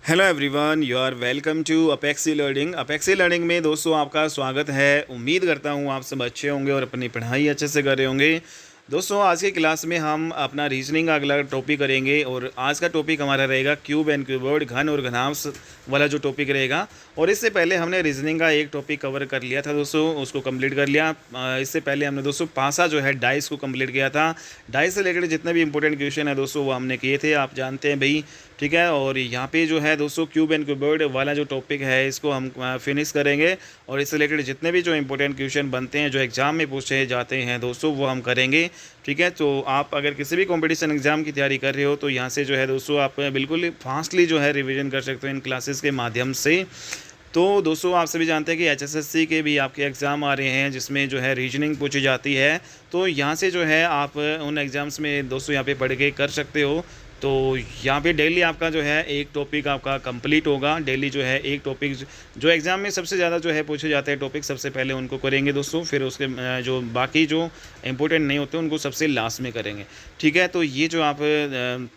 Hello everyone, you are welcome to Apexi learning. Apexi learning में दोस्तों आपका स्वागत है। उम्मीद करता हूँ आप सब अच्छे होंगे और अपनी पढ़ाई अच्छे से कर रहे होंगे। दोस्तों आज की क्लास में हम अपना रीजनिंग का अगला टॉपिक करेंगे और आज का टॉपिक हमारा रहेगा क्यूब एंड क्यूबॉइड, घन और घनांश वाला जो टॉपिक रहेगा। और इससे पहले हमने रीजनिंग का एक टॉपिक कवर कर लिया था दोस्तों, उसको कंप्लीट कर लिया। इससे पहले हमने दोस्तों पासा जो है डाइस को कंप्लीट किया था। डाइस से रिलेटेड जितने भी इंपॉर्टेंट क्वेश्चन है दोस्तों वो हमने किए थे, आप जानते हैं भाई। ठीक है, और यहाँ पे जो है दोस्तों क्यूब एंड क्यूबॉइड वाला जो टॉपिक है इसको हम फिनिश करेंगे और इससे रिलेटेड जितने भी जो इंपॉर्टेंट क्वेश्चन बनते हैं जो एग्ज़ाम में पूछे जाते हैं दोस्तों वो हम करेंगे। ठीक है, तो आप अगर किसी भी कंपटीशन एग्ज़ाम की तैयारी कर रहे हो तो यहाँ से जो है दोस्तों आप बिल्कुल फास्टली जो है रिवीजन कर सकते हो इन क्लासेस के माध्यम से। तो दोस्तों आप सभी जानते हैं कि एचएसएससी के भी आपके एग्ज़ाम आ रहे हैं जिसमें जो है रीजनिंग पूछी जाती है। तो यहाँ से जो है आप उन एग्ज़ाम्स में दोस्तों यहाँ पे पढ़ के कर सकते हो। तो यहाँ पे डेली आपका जो है एक टॉपिक आपका कंप्लीट होगा। डेली जो है एक टॉपिक जो एग्ज़ाम में सबसे ज़्यादा जो है पूछे जाते हैं टॉपिक सबसे पहले उनको करेंगे दोस्तों, फिर उसके जो बाकी जो इंपॉर्टेंट नहीं होते उनको सबसे लास्ट में करेंगे। ठीक है, तो ये जो आप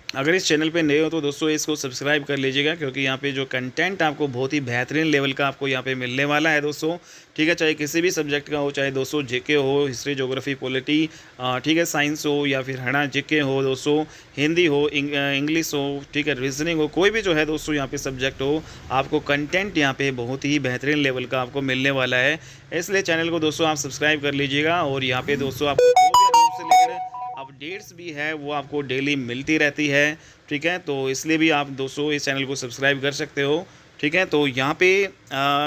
अगर इस चैनल पे नए हो तो दोस्तों इसको सब्सक्राइब कर लीजिएगा, क्योंकि यहाँ पे जो कंटेंट आपको बहुत ही बेहतरीन लेवल का आपको यहाँ पे मिलने वाला है दोस्तों। ठीक है, चाहे किसी भी सब्जेक्ट का हो, चाहे दोस्तों जीके हो, हिस्ट्री, ज्योग्राफी, पॉलिटी, ठीक है, साइंस हो या फिर हना जीके हो दोस्तों, हिंदी हो, इंग्लिश हो, ठीक है, रीजनिंग हो, कोई भी जो है दोस्तों यहाँ पे सब्जेक्ट हो, आपको कंटेंट यहाँ पे बहुत ही बेहतरीन लेवल का आपको मिलने वाला है। इसलिए चैनल को दोस्तों आप सब्सक्राइब कर लीजिएगा और यहाँ पे दोस्तों आपको जो भी रूप से लेकर अपडेट्स भी है वो आपको डेली मिलती रहती है। ठीक है, तो इसलिए भी आप दोस्तों इस चैनल को सब्सक्राइब कर सकते हो। ठीक है, तो यहाँ पे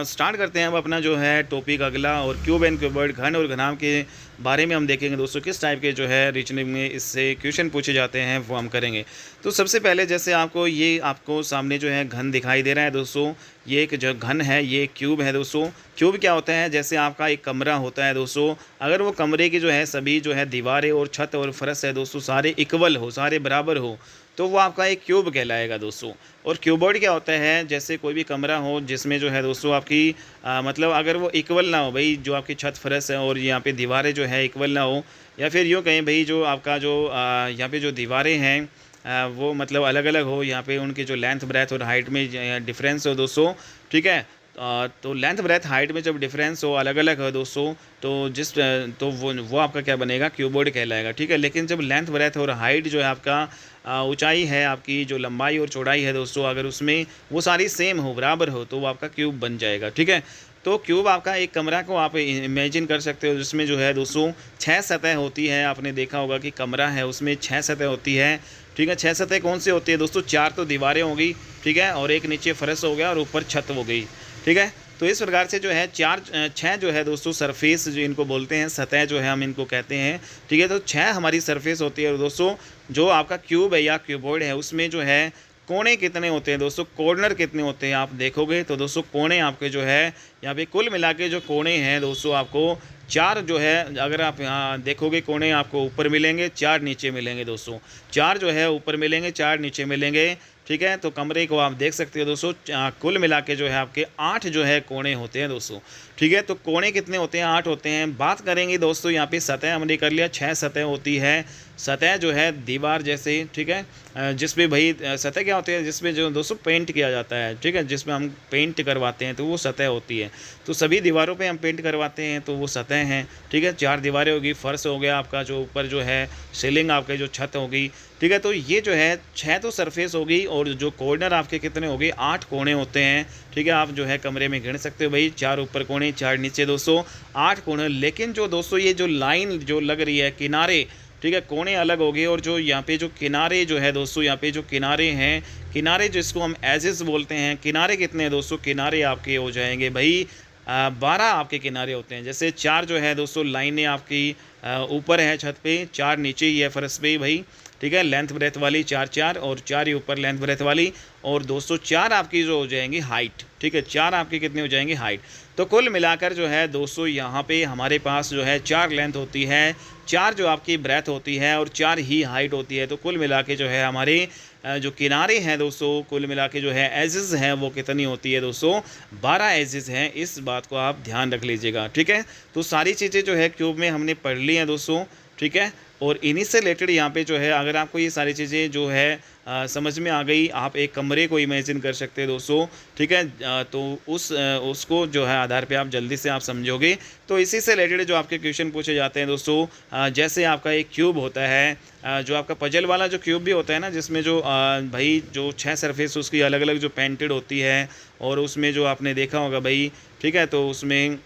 स्टार्ट करते हैं अब अपना जो है टॉपिक अगला, और क्यूब एंड क्यूबॉइड, घन और घनाभ के बारे में हम देखेंगे दोस्तों किस टाइप के जो है रीजनिंग में इससे क्वेश्चन पूछे जाते हैं वो हम करेंगे। तो सबसे पहले जैसे आपको सामने जो है घन दिखाई दे रहा है दोस्तों, ये एक जो घन है ये क्यूब है दोस्तों। क्यूब क्या होता है, जैसे आपका एक कमरा होता है दोस्तों, अगर वो कमरे की जो है सभी जो है दीवारें और छत और फर्श है दोस्तों सारे इक्वल हो, सारे बराबर हो, तो वो आपका एक क्यूब कहलाएगा दोस्तों। और क्यूबॉइड क्या होता है, जैसे कोई भी कमरा हो जिसमें जो है दोस्तों आपकी मतलब अगर वो इक्वल ना हो भाई, जो आपकी छत फर्श है और यहाँ पे दीवारें जो है इक्वल ना हो, या फिर यूँ कहें भाई जो आपका जो यहाँ पे जो दीवारें हैं वो मतलब अलग अलग हो, यहाँ पे उनकी जो लेंथ ब्रेथ और हाइट में डिफरेंस हो दोस्तों। ठीक है, तो लेंथ ब्रेथ हाइट में जब डिफरेंस हो, अलग अलग है दोस्तों, तो वो आपका क्या बनेगा, क्यूबॉइड कहलाएगा। ठीक है, लेकिन जब लेंथ ब्रेथ और हाइट जो है आपका ऊंचाई है, आपकी जो लंबाई और चौड़ाई है दोस्तों, अगर उसमें वो सारी सेम हो, बराबर हो, तो वो आपका क्यूब बन जाएगा। ठीक है, तो क्यूब आपका एक कमरा को आप इमेजिन कर सकते हो जिसमें जो है दोस्तों 6 सतह होती है। आपने देखा होगा कि कमरा है उसमें 6 सतह होती है। ठीक है, 6 सतह कौन सी होती है दोस्तों, 4 तो दीवारें होगी, ठीक है, और एक नीचे फर्श हो गया और ऊपर छत हो गई। ठीक है, तो इस प्रकार से जो है 6 जो है दोस्तों सरफेस जो इनको बोलते हैं, सतह जो है हम इनको कहते हैं। ठीक है, तो 6 हमारी सरफेस होती है दोस्तों। जो आपका क्यूब है या क्यूबॉइड है उसमें जो है कोने कितने होते हैं दोस्तों, कॉर्नर कितने होते हैं आप देखोगे तो दोस्तों कोने आपके जो है यहाँ पे कुल मिला के जो कोने हैं दोस्तों आपको 4 जो है, अगर आप यहाँ देखोगे कोने आपको ऊपर मिलेंगे, 4 नीचे मिलेंगे दोस्तों। 4 जो है ऊपर मिलेंगे, 4 नीचे मिलेंगे। ठीक है, तो कमरे को आप देख सकते हो दोस्तों, कुल मिला के जो है आपके 8 जो है कोने होते हैं दोस्तों। ठीक है, तो कोने कितने होते हैं, 8 होते हैं। बात करेंगे दोस्तों यहाँ पे सतह हमने कर लिया, 6 सतह होती है। सतह जो है दीवार जैसे, ठीक है, जिसमें भाई सतह क्या होती है, जिसमें जो दोस्तों पेंट किया जाता है। ठीक है, जिसमें हम पेंट करवाते हैं तो वो सतह होती है। तो सभी दीवारों पे हम पेंट करवाते हैं तो वो सतह हैं। ठीक है, 4 दीवारें होगी, फर्श हो गया आपका जो ऊपर जो है, सीलिंग आपके जो छत होगी। ठीक है, तो ये जो है 6 तो सरफेस होगी और जो कॉर्नर आपके कितने होंगे, 8 कोने होते हैं। ठीक है, आप जो है कमरे में गिन सकते हो भाई, 4 ऊपर कोने, 4 नीचे दोस्तों, 8 कोने। लेकिन जो दोस्तों ये जो लाइन जो लग रही है किनारे, ठीक है, कोने अलग हो गए और जो यहाँ पे जो किनारे जो है दोस्तों, यहाँ पे जो किनारे हैं, किनारे जिसको हम एजेस बोलते हैं, किनारे कितने हैं दोस्तों, किनारे आपके हो जाएंगे भाई 12 आपके किनारे होते हैं। जैसे 4 जो है दोस्तों लाइनें आपकी ऊपर है छत पे, 4 नीचे ही है फर्श पे भाई। ठीक है, लेंथ ब्रेथ वाली 4 और 4 ही ऊपर लेंथ ब्रेथ वाली, और दोस्तों 4 आपकी जो हो जाएंगी हाइट। ठीक है, 4 आपकी कितनी हो जाएंगी, हाइट। तो कुल मिलाकर जो है दोस्तों यहाँ पे हमारे पास जो है 4 लेंथ होती है, 4 जो आपकी ब्रेथ होती है और 4 ही हाइट होती है। तो कुल मिला के जो है हमारे जो किनारे हैं दोस्तों, कुल मिला के जो है एजेस हैं वो कितनी होती है दोस्तों, 12 एजेस हैं। इस बात को आप ध्यान रख लीजिएगा। ठीक है, तो सारी चीज़ें जो है क्यूब में हमने पढ़ ली हैं दोस्तों। ठीक है। और इन्हीं से रिलेटेड यहाँ पे जो है, अगर आपको ये सारी चीज़ें जो है समझ में आ गई, आप एक कमरे को इमेजिन कर सकते हैं दोस्तों, ठीक है। तो उसको जो है आधार पे आप जल्दी से आप समझोगे। तो इसी से रिलेटेड जो आपके क्वेश्चन पूछे जाते हैं दोस्तों, जैसे आपका एक क्यूब होता है, जो आपका पजल वाला जो क्यूब भी होता है ना, जिसमें जो भाई जो 6 सरफेस उसकी अलग अलग जो पेंटेड होती है, और उसमें जो आपने देखा होगा भाई, ठीक है। तो उसमें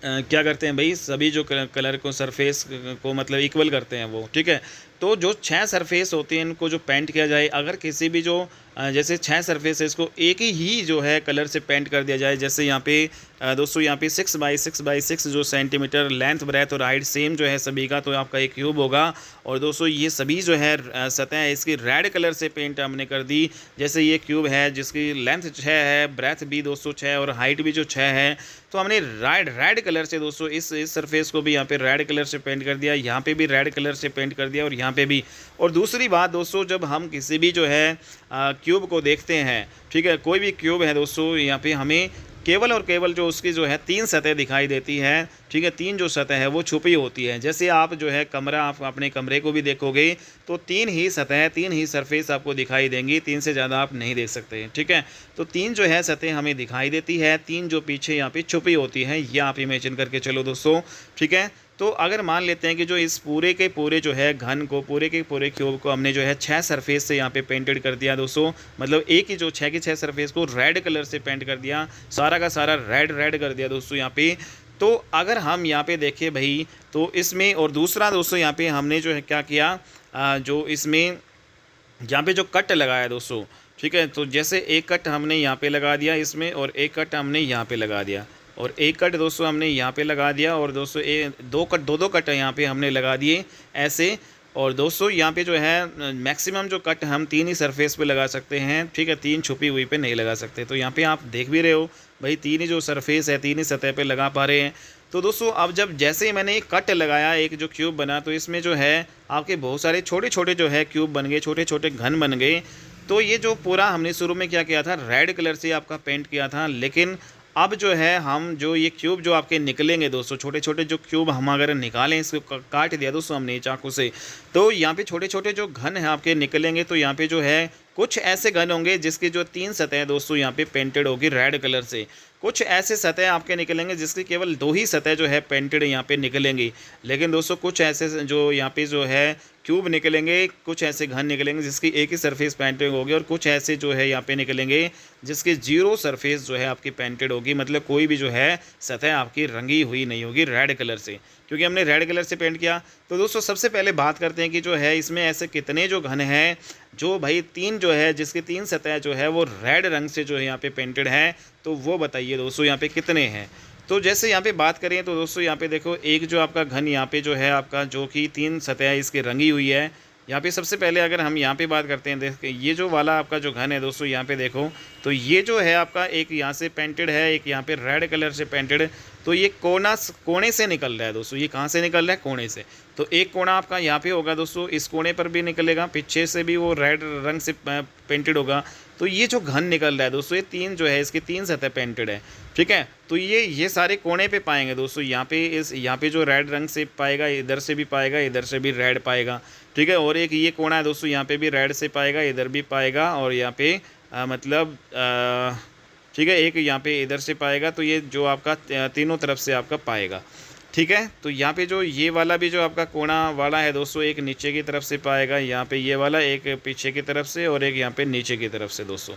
क्या करते हैं भाई, सभी जो कलर को सरफेस को मतलब इक्वल करते हैं वो, ठीक है। तो जो 6 सरफेस होती हैं इनको जो पेंट किया जाए, अगर किसी भी जो जैसे 6 सरफेस है इसको एक ही जो है कलर से पेंट कर दिया जाए, जैसे यहाँ पे दोस्तों यहाँ पे 6 बाई 6 बाई 6 जो सेंटीमीटर लेंथ ब्रेथ और हाइट सेम जो है सभी का, तो आपका एक क्यूब होगा। और दोस्तों ये सभी जो है सतह है इसकी रेड कलर से पेंट हमने कर दी। जैसे ये क्यूब है जिसकी लेंथ 6 है, ब्रेथ भी दोस्तों 6 और हाइट भी जो 6 है, तो हमने रेड कलर से दोस्तों इस सरफेस को भी यहाँ पे रेड कलर से पेंट कर दिया, यहाँ पे भी रेड कलर से पेंट कर दिया, और यहाँ पे भी। और दूसरी बात दोस्तों, जब हम किसी भी जो है क्यूब को देखते हैं, ठीक है, कोई भी क्यूब है दोस्तों, यहाँ पे हमें केवल और केवल जो उसकी जो है 3 सतह दिखाई देती है, ठीक है। 3 जो सतह है वो छुपी होती है। जैसे आप जो है कमरा, आप अपने कमरे को भी देखोगे तो 3 ही सतह, 3 ही सरफेस आपको दिखाई देंगी, 3 से ज़्यादा आप नहीं देख सकते, ठीक है। तो 3 जो है सतह हमें दिखाई देती है, 3 जो पीछे यहाँ पे छुपी होती हैं, ये आप इमेजिन करके चलो दोस्तों, ठीक है। तो अगर मान लेते हैं कि जो इस पूरे के पूरे जो है घन को, पूरे के पूरे क्यूब को हमने जो है 6 सरफेस से यहाँ पे पेंटेड कर दिया दोस्तों, मतलब एक ही जो 6 की 6 सरफेस को रेड कलर से पेंट कर दिया, सारा का सारा रेड कर दिया दोस्तों यहाँ पे। तो अगर हम यहाँ पे देखें भाई, तो इसमें और दूसरा दोस्तों यहाँ पे हमने जो है क्या किया, जो इसमें यहाँ पे जो कट लगाया दोस्तों, ठीक है। तो जैसे एक कट हमने यहाँ पे लगा दिया इसमें, और एक कट हमने यहाँ पे लगा दिया, और एक कट दोस्तों हमने यहाँ पे लगा दिया, और दोस्तों दो कट यहाँ पे हमने लगा दिए ऐसे। और दोस्तों यहाँ पे जो है मैक्सिमम जो कट हम 3 ही सरफेस पे लगा सकते हैं, ठीक है, 3 छुपी हुई पे नहीं लगा सकते। तो यहाँ पे आप देख भी रहे हो भाई, 3 ही जो सरफेस है 3 ही सतह पे लगा पा रहे हैं। तो दोस्तों अब जब जैसे ही मैंने एक कट लगाया, एक जो क्यूब बना, तो इसमें जो है आपके बहुत सारे छोटे छोटे जो है क्यूब बन गए, छोटे छोटे घन बन गए। तो ये जो पूरा हमने शुरू में क्या किया था, रेड कलर से आपका पेंट किया था, लेकिन अब जो है हम जो ये क्यूब जो आपके निकलेंगे दोस्तों, छोटे छोटे जो क्यूब हम अगर निकालें, इसको काट दिया दोस्तों हमने चाकू से, तो यहाँ पे छोटे छोटे जो घन हैं आपके निकलेंगे। तो यहाँ पे जो है कुछ ऐसे घन होंगे जिसकी जो 3 सतह दोस्तों यहाँ पे पेंटेड होगी रेड कलर से, कुछ ऐसे सतह आपके निकलेंगे जिसकी केवल 2 ही सतह जो है पेंटेड यहाँ पे निकलेंगी। लेकिन दोस्तों कुछ ऐसे जो यहाँ पे जो है क्यूब निकलेंगे, कुछ ऐसे घन निकलेंगे जिसकी एक ही सरफेस पेंटेड होगी, और कुछ ऐसे जो है यहाँ पे निकलेंगे जिसकी 0 सरफेस जो है आपकी पेंटेड होगी, मतलब कोई भी जो है सतह आपकी रंगी हुई नहीं होगी रेड कलर से, क्योंकि हमने रेड कलर से पेंट किया। तो दोस्तों सबसे पहले बात करते हैं कि जो है इसमें ऐसे कितने जो घन हैं, जो भाई 3 जो है जिसकी 3 सतह जो है वो रेड रंग से जो है यहाँ पे पेंटेड है, तो वो बताइए दोस्तों यहाँ पे कितने हैं। तो जैसे यहाँ पे बात करें तो दोस्तों यहाँ पे देखो, एक जो आपका घन यहाँ पे जो है आपका, जो कि 3 सतह इसकी रंगी हुई है। यहाँ पे सबसे पहले अगर हम यहाँ पे बात करते हैं, देख ये जो वाला आपका जो घन है दोस्तों, यहाँ पे देखो, तो ये जो है आपका एक यहाँ से पेंटेड है, एक यहाँ पे रेड कलर से पेंटेड। तो ये कोने से निकल रहा है दोस्तों, ये कहाँ से निकल रहा है, कोने से। तो एक कोना आपका यहाँ पे होगा दोस्तों, इस कोने पर भी निकलेगा, पीछे से भी वो रेड रंग से पेंटेड होगा। तो ये जो घन निकल रहा है दोस्तों, ये 3 जो है इसकी 3 सतह पेंटेड है, ठीक है। तो ये सारे कोने पे पाएंगे दोस्तों, यहाँ पे यहाँ पे जो रेड रंग से पाएगा, इधर से भी पाएगा, इधर से भी रेड पाएगा, ठीक है। और एक ये कोना है दोस्तों, यहाँ पे भी रेड से पाएगा, इधर भी पाएगा, और यहाँ पे मतलब ठीक है, एक यहाँ पे इधर से पाएगा। तो ये जो आपका तीनों तरफ से आपका पाएगा, ठीक है। तो यहाँ पे जो ये वाला भी जो आपका कोना वाला है दोस्तों, एक नीचे की तरफ से पाएगा, यहाँ पे ये वाला एक पीछे की तरफ से, और एक यहाँ पे नीचे की तरफ से दोस्तों।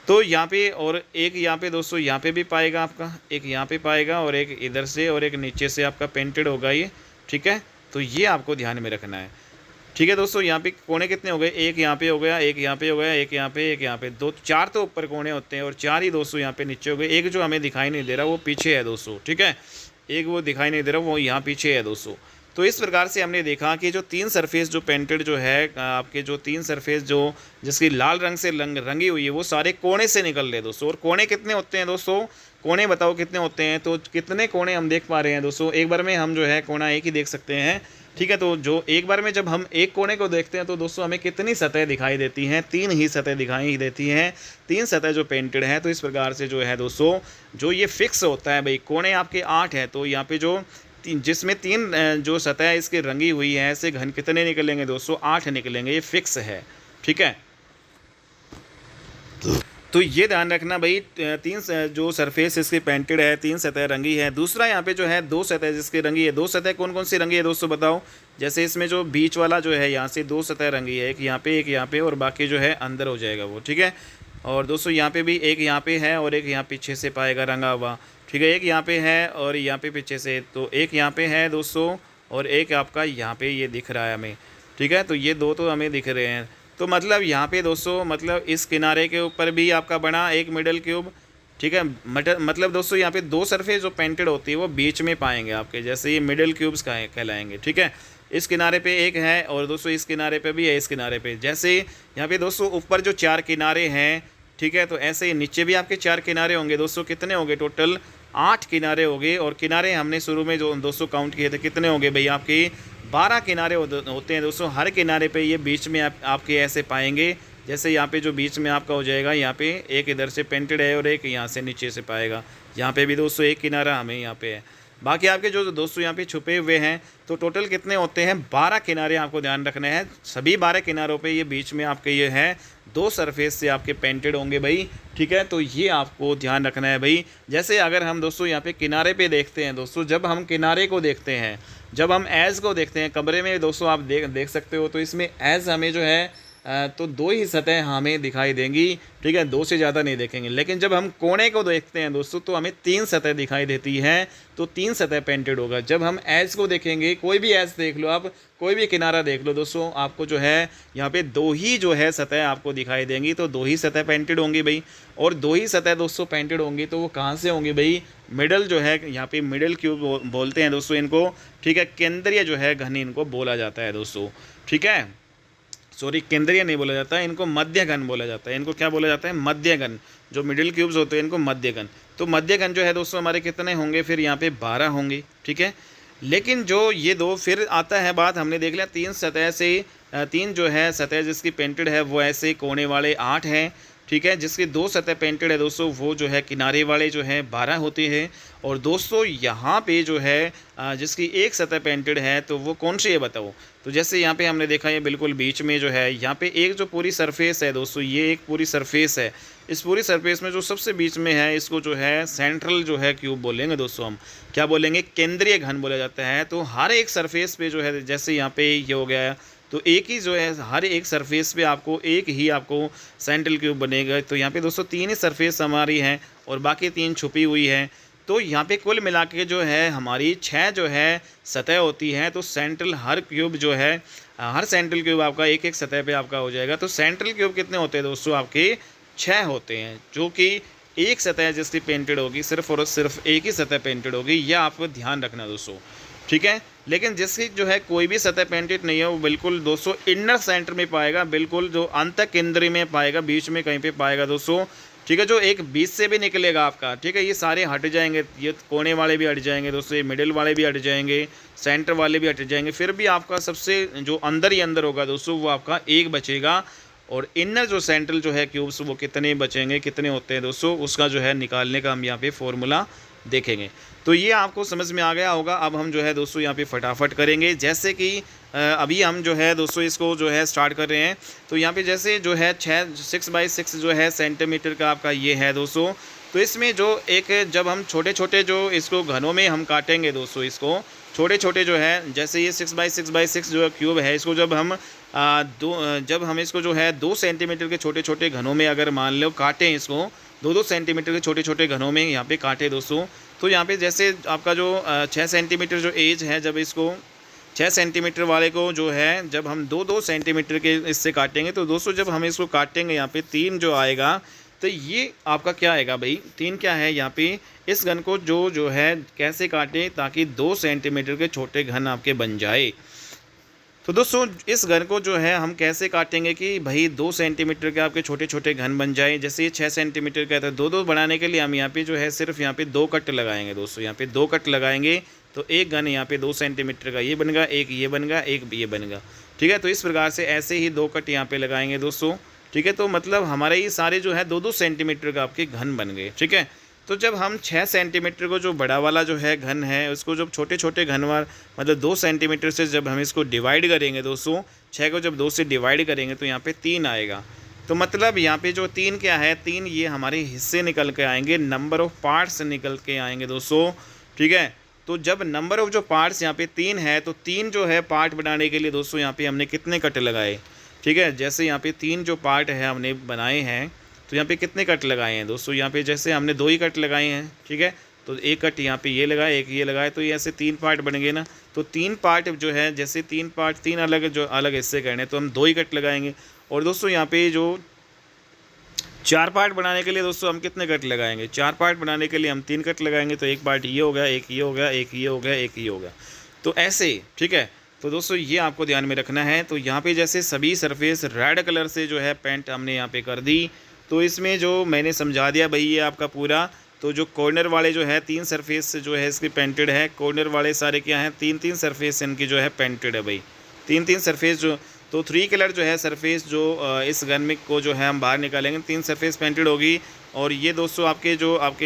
तो यहाँ पे और एक यहाँ पे दोस्तों, यहाँ पे भी पाएगा आपका, एक यहाँ पे पाएगा, और एक इधर से और एक नीचे से आपका पेंटेड होगा ये, ठीक है। तो ये आपको ध्यान में रखना है, ठीक है दोस्तों। यहाँ पे कोने कितने हो गए, एक यहाँ पे हो गया, एक यहाँ पे हो गया, एक यहाँ पे, एक यहाँ पे, 4 तो ऊपर कोने होते हैं, और 4 ही दोस्तों यहाँ पे नीचे हो गए। एक जो हमें दिखाई नहीं दे रहा वो पीछे है दोस्तों, ठीक है, एक वो दिखाई नहीं दे रहा वो यहाँ पीछे है दोस्तों। तो इस प्रकार से हमने देखा कि जो 3 सरफेस जो पेंटेड जो है आपके, जो 3 सरफेस जो जिसकी लाल रंग से रंगी हुई है, वो सारे कोने से निकल रहे हैं दोस्तों। और कोने कितने होते हैं दोस्तों, कोने बताओ कितने होते हैं। तो कितने कोने हम देख पा रहे हैं दोस्तों, एक बार में हम जो है कोना एक ही देख सकते हैं, ठीक है। तो जो एक बार में जब हम एक कोने को देखते हैं तो दोस्तों हमें कितनी सतह दिखाई देती हैं, 3 ही सतह दिखाई देती हैं, 3 सतह जो पेंटेड है। तो इस प्रकार से जो है दोस्तों, जो ये फिक्स होता है भाई, कोने आपके 8 है, तो यहाँ पे जो जिसमें तीन जो सतह इसकी रंगी हुई है, ऐसे घन कितने निकलेंगे दोस्तों? 8 निकलेंगे, ये फिक्स है। ठीक है, तो ये ध्यान रखना भाई, जो सरफेस इसकी पेंटेड है, 3 सतह रंगी है। दूसरा यहाँ पे जो है 2 सतह जिसकी रंगी है। 2 सतह कौन कौन सी रंगी है दोस्तों बताओ? जैसे इसमें जो बीच वाला जो है, यहाँ से 2 सतह रंगी है, एक यहाँ पे और बाकी जो है अंदर हो जाएगा वो। ठीक है, और दोस्तों यहाँ पे भी एक यहाँ पे है और एक यहाँ पीछे से पाएगा रंगा हुआ। ठीक है, एक यहाँ पे है और यहाँ पे पीछे से, तो एक यहाँ पे है दोस्तों और एक आपका यहाँ पे ये दिख रहा है हमें। ठीक है, तो ये दो तो हमें दिख रहे हैं। तो मतलब यहाँ पे दोस्तों, मतलब इस किनारे के ऊपर भी आपका बना एक मिडल क्यूब। ठीक है, मतलब दोस्तों यहाँ पे 2 सरफेस जो पेंटेड होती है वो बीच में पाएंगे आपके, जैसे ये मिडल क्यूब्स कहलाएंगे। ठीक है, इस किनारे पे एक है और दोस्तों इस किनारे पे भी है, इस किनारे पे। जैसे यहाँ पे दोस्तों ऊपर जो 4 किनारे हैं, ठीक है, तो ऐसे ही नीचे भी आपके 4 किनारे होंगे दोस्तों। कितने होंगे टोटल? 8 किनारे हो गए। और किनारे हमने शुरू में जो दोस्तों काउंट किए थे, कितने हो गए भाई? आपके 12 किनारे होते हैं दोस्तों। हर किनारे पे ये बीच में आपके ऐसे पाएंगे, जैसे यहाँ पे जो बीच में आपका हो जाएगा, यहाँ पे एक इधर से पेंटेड है और एक यहाँ से नीचे से पाएगा। यहाँ पे भी दोस्तों एक किनारा हमें यहाँ पे है। बाकी आपके जो दोस्तों यहाँ पे छुपे हुए हैं, तो टोटल कितने होते हैं? 12 किनारे आपको ध्यान रखने हैं। सभी 12 किनारों पे ये बीच में आपके ये है 2 सरफेस से आपके पेंटेड होंगे भाई। ठीक है, तो ये आपको ध्यान रखना है भाई। जैसे अगर हम दोस्तों यहाँ पे किनारे पे देखते हैं दोस्तों, जब हम किनारे को देखते हैं, जब हम एज को देखते हैं कमरे में दोस्तों, आप देख सकते हो, तो इसमें एज हमें जो है तो 2 ही सतह हमें दिखाई देंगी। ठीक है, 2 से ज़्यादा नहीं देखेंगे। लेकिन जब हम कोने को देखते हैं दोस्तों, तो हमें 3 सतह दिखाई देती हैं, तो 3 सतह पेंटेड होगा। जब हम एज को देखेंगे, कोई भी एज देख लो आप, कोई भी किनारा देख लो दोस्तों, आपको जो है यहाँ पे 2 ही जो है सतह आपको दिखाई देंगी, तो 2 ही सतह पेंटेड होंगी भाई। और 2 ही सतह दोस्तों पेंटेड होंगी, तो वो कहाँ से होंगी भाई? मिडल जो है, यहाँ पे मिडल क्यूब बोलते हैं दोस्तों इनको। ठीक है, केंद्रीय जो है घन इनको बोला जाता है दोस्तों। ठीक है, सॉरी, केंद्रीय नहीं बोला जाता है, इनको मध्य घन बोला जाता है। इनको क्या बोला जाता है? मध्य घन। जो मिडिल क्यूब्स होते हैं इनको मध्य घन। तो मध्य घन जो है दोस्तों हमारे कितने होंगे? फिर यहाँ पे 12 होंगे। ठीक है, लेकिन जो ये 2 फिर आता है बात, हमने देख लिया 3 सतह से 3 जो है सतह जिसकी पेंटेड है वो ऐसे कोने वाले 8 हैं। ठीक है, जिसकी 2 सतह पेंटेड है दोस्तों, वो जो है किनारे वाले जो है 12 होते हैं। और दोस्तों यहाँ पे जो है जिसकी 1 सतह पेंटेड है, तो वो कौन सी है बताओ? तो जैसे यहाँ पे हमने देखा, ये बिल्कुल बीच में जो है, यहाँ पे एक जो पूरी सरफेस है दोस्तों, ये एक पूरी सरफेस है। इस पूरी सरफेस में जो सबसे बीच में है, इसको जो है सेंट्रल जो है क्यूब बोलेंगे दोस्तों। हम क्या बोलेंगे? केंद्रीय घन बोला जाता है। तो हर एक सरफेस पे जो है, जैसे यहाँ पे ये हो गया, तो एक ही जो है हर एक सरफेस पे आपको एक ही आपको सेंट्रल क्यूब बनेगा। तो यहाँ पे दोस्तों 3 ही सरफेस हमारी हैं और बाकी 3 छुपी हुई हैं। तो यहाँ पे कुल मिला के जो है हमारी 6 जो है सतह होती हैं। तो सेंट्रल हर क्यूब जो है, हर सेंट्रल क्यूब आपका एक एक सतह पे आपका हो जाएगा। तो सेंट्रल क्यूब कितने होते हैं दोस्तों? आपके 6 होते हैं, जो कि एक सतह जिसकी पेंटेड होगी, सिर्फ और सिर्फ एक ही सतह पेंटेड होगी। यह आपको ध्यान रखना दोस्तों। ठीक है, लेकिन जिसकी जो है कोई भी सतह पेंटेड नहीं है, वो बिल्कुल दोस्तों इनर सेंटर में पाएगा, बिल्कुल जो अंत केंद्र में पाएगा, बीच में कहीं पे पाएगा दोस्तों। ठीक है, जो एक बीच से भी निकलेगा आपका। ठीक है, ये सारे हट जाएंगे, ये कोने वाले भी हट जाएंगे दोस्तों, ये मिडिल वाले भी हट जाएंगे, सेंटर वाले भी हट जाएंगे। फिर भी आपका सबसे जो अंदर ही अंदर होगा दोस्तों, वो आपका एक बचेगा। और इनर जो सेंट्रल जो है क्यूब्स, वो कितने बचेंगे, कितने होते हैं दोस्तों, उसका जो है निकालने का हम यहाँ पे फॉर्मूला देखेंगे। तो ये आपको समझ में आ गया होगा। अब हम जो है दोस्तों यहाँ पे फटाफट करेंगे। जैसे कि अभी हम जो है दोस्तों इसको जो है स्टार्ट कर रहे हैं। तो यहाँ पे जैसे जो है 6x6 जो है सेंटीमीटर का आपका ये है दोस्तों। तो इसमें जो एक, जब हम छोटे छोटे जो इसको घनों में हम काटेंगे दोस्तों, इसको छोटे छोटे जो है, जैसे ये 6x6 जो क्यूब है, इसको जब हम जब हम इसको जो है 2 सेंटीमीटर के छोटे छोटे घनों में अगर मान लो काटें, इसको 2-2 सेंटीमीटर के छोटे छोटे घनों में यहाँ पे काटे दोस्तों। तो यहाँ पे जैसे आपका जो 6 सेंटीमीटर जो एज है, जब इसको 6 सेंटीमीटर वाले को जो है जब हम 2-2 सेंटीमीटर के इससे काटेंगे, तो दोस्तों जब हम इसको काटेंगे यहाँ पे 3 जो आएगा, तो ये आपका क्या आएगा भाई? 3 क्या है यहाँ पे? इस घन को जो है कैसे काटें ताकि 2 सेंटीमीटर के छोटे घन आपके बन जाए। तो दोस्तों इस घन को जो है हम कैसे काटेंगे कि भाई 2 सेंटीमीटर के आपके छोटे छोटे घन बन जाए। जैसे ये 6 सेंटीमीटर का है, तो 2-2 बनाने के लिए हम यहाँ पे जो है सिर्फ यहाँ पे 2 कट लगाएंगे दोस्तों। यहाँ पे 2 कट लगाएंगे, तो एक घन यहाँ पे 2 सेंटीमीटर का ये बनेगा, एक ये बनेगा, एक ये बनेगा। ठीक है, तो इस प्रकार से ऐसे ही 2 कट यहाँ पे लगाएंगे दोस्तों। ठीक है, तो मतलब हमारे ये सारे जो है 2-2 सेंटीमीटर का आपके घन बन गए। ठीक है, तो जब हम 6 सेंटीमीटर को जो बड़ा वाला जो है घन है उसको जब छोटे छोटे घन वाला मतलब 2 सेंटीमीटर से जब हम इसको डिवाइड करेंगे दोस्तों, 6 को जब 2 से डिवाइड करेंगे तो यहाँ पे 3 आएगा। तो मतलब यहाँ पे जो 3 क्या है, 3 ये हमारे हिस्से निकल के आएंगे, नंबर ऑफ़ पार्ट्स निकल के आएंगे दोस्तों, ठीक है। तो जब नंबर ऑफ़ जो पार्ट्स यहाँ पे 3 है तो 3 जो है पार्ट बनाने के लिए दोस्तों यहाँ पे हमने कितने कट लगाए, ठीक है। जैसे यहाँ पे 3 जो पार्ट है हमने बनाए हैं तो यहाँ पे कितने कट लगाए हैं दोस्तों, यहाँ पे जैसे हमने 2 ही कट लगाए हैं, ठीक है। तो एक कट यहाँ पे ये लगाए, एक ये लगाए, तो ये ऐसे 3 पार्ट बन गए ना। तो 3 पार्ट जो है, जैसे 3 पार्ट 3 अलग जो अलग हिस्से करने तो हम 2 ही कट लगाएंगे। और दोस्तों यहाँ पे जो 4 पार्ट बनाने के लिए दोस्तों हम कितने कट लगाएंगे, 4 पार्ट बनाने के लिए हम 3 कट लगाएंगे। तो एक पार्ट ये हो गया, एक ये हो गया, एक ये हो गया, एक ये हो गया, तो ऐसे, ठीक है। तो दोस्तों ये आपको ध्यान में रखना है। तो यहाँ पे जैसे सभी सरफेस रेड कलर से जो है पेंट हमने यहाँ पे कर दी, तो इसमें जो मैंने समझा दिया भाई ये आपका पूरा। तो जो कॉर्नर वाले जो है 3 सरफेस से जो है इसकी पेंटेड है, कॉर्नर वाले सारे क्या हैं, 3-3 सरफेस इनकी जो है पेंटेड है भाई, 3-3 सरफेस जो। तो 3 कलर जो है सरफेस जो इस गन में को जो है हम बाहर निकालेंगे, 3 सरफेस पेंटेड होगी। और ये दोस्तों आपके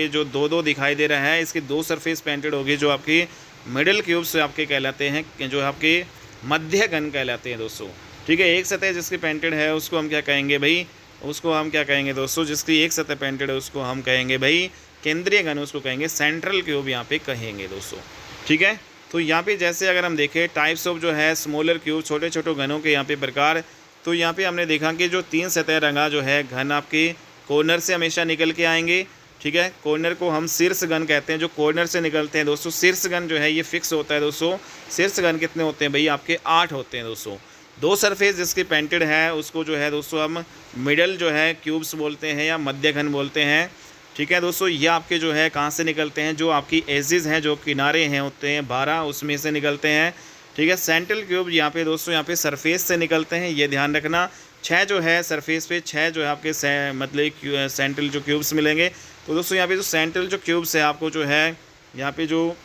जो 2-2 दिखाई दे रहा है, इसकी 2 सरफेस पेंटेड होगी जो आपकी मिडिल क्यूब्स आपके कहलाते हैं, जो आपके मध्य घन कहलाते हैं दोस्तों, ठीक है। एक सतह जिसकी पेंटेड है उसको हम क्या कहेंगे भाई, उसको हम क्या कहेंगे दोस्तों, जिसकी एक सतह पेंटेड है उसको हम कहेंगे भाई केंद्रीय घन, उसको कहेंगे सेंट्रल क्यूब यहाँ पे कहेंगे दोस्तों, ठीक है। तो यहाँ पे जैसे अगर हम देखें टाइप्स ऑफ जो है स्मॉलर क्यूब, छोटे छोटे घनों के यहाँ पे प्रकार, तो यहाँ पे हमने देखा कि जो 3 सतह रंगा जो है घन आपके कॉर्नर से हमेशा निकल के आएंगे, ठीक है। कॉर्नर को हम शीर्ष घन कहते हैं, जो कॉर्नर से निकलते हैं दोस्तों। शीर्ष घन जो है ये फिक्स होता है दोस्तों। शीर्ष घन कितने होते हैं भाई, आपके 8 होते हैं दोस्तों। 2 सरफेस जिसकी पेंटेड है उसको जो है दोस्तों हम मिडल जो है क्यूब्स बोलते हैं या मध्य घन बोलते हैं, ठीक है दोस्तों। ये आपके जो है कहाँ से निकलते हैं, जो आपकी एजेस हैं, जो किनारे हैं होते हैं 12, उसमें से निकलते हैं, ठीक है। सेंट्रल क्यूब यहाँ पे दोस्तों यहाँ पे सरफेस से निकलते हैं, ये ध्यान रखना। 6 जो है सरफेस पे, 6 जो है आपके मतलब सेंट्रल जो क्यूब्स मिलेंगे। तो दोस्तों यहाँ पे जो सेंट्रल जो क्यूब्स है आपको जो है यहाँ पे जो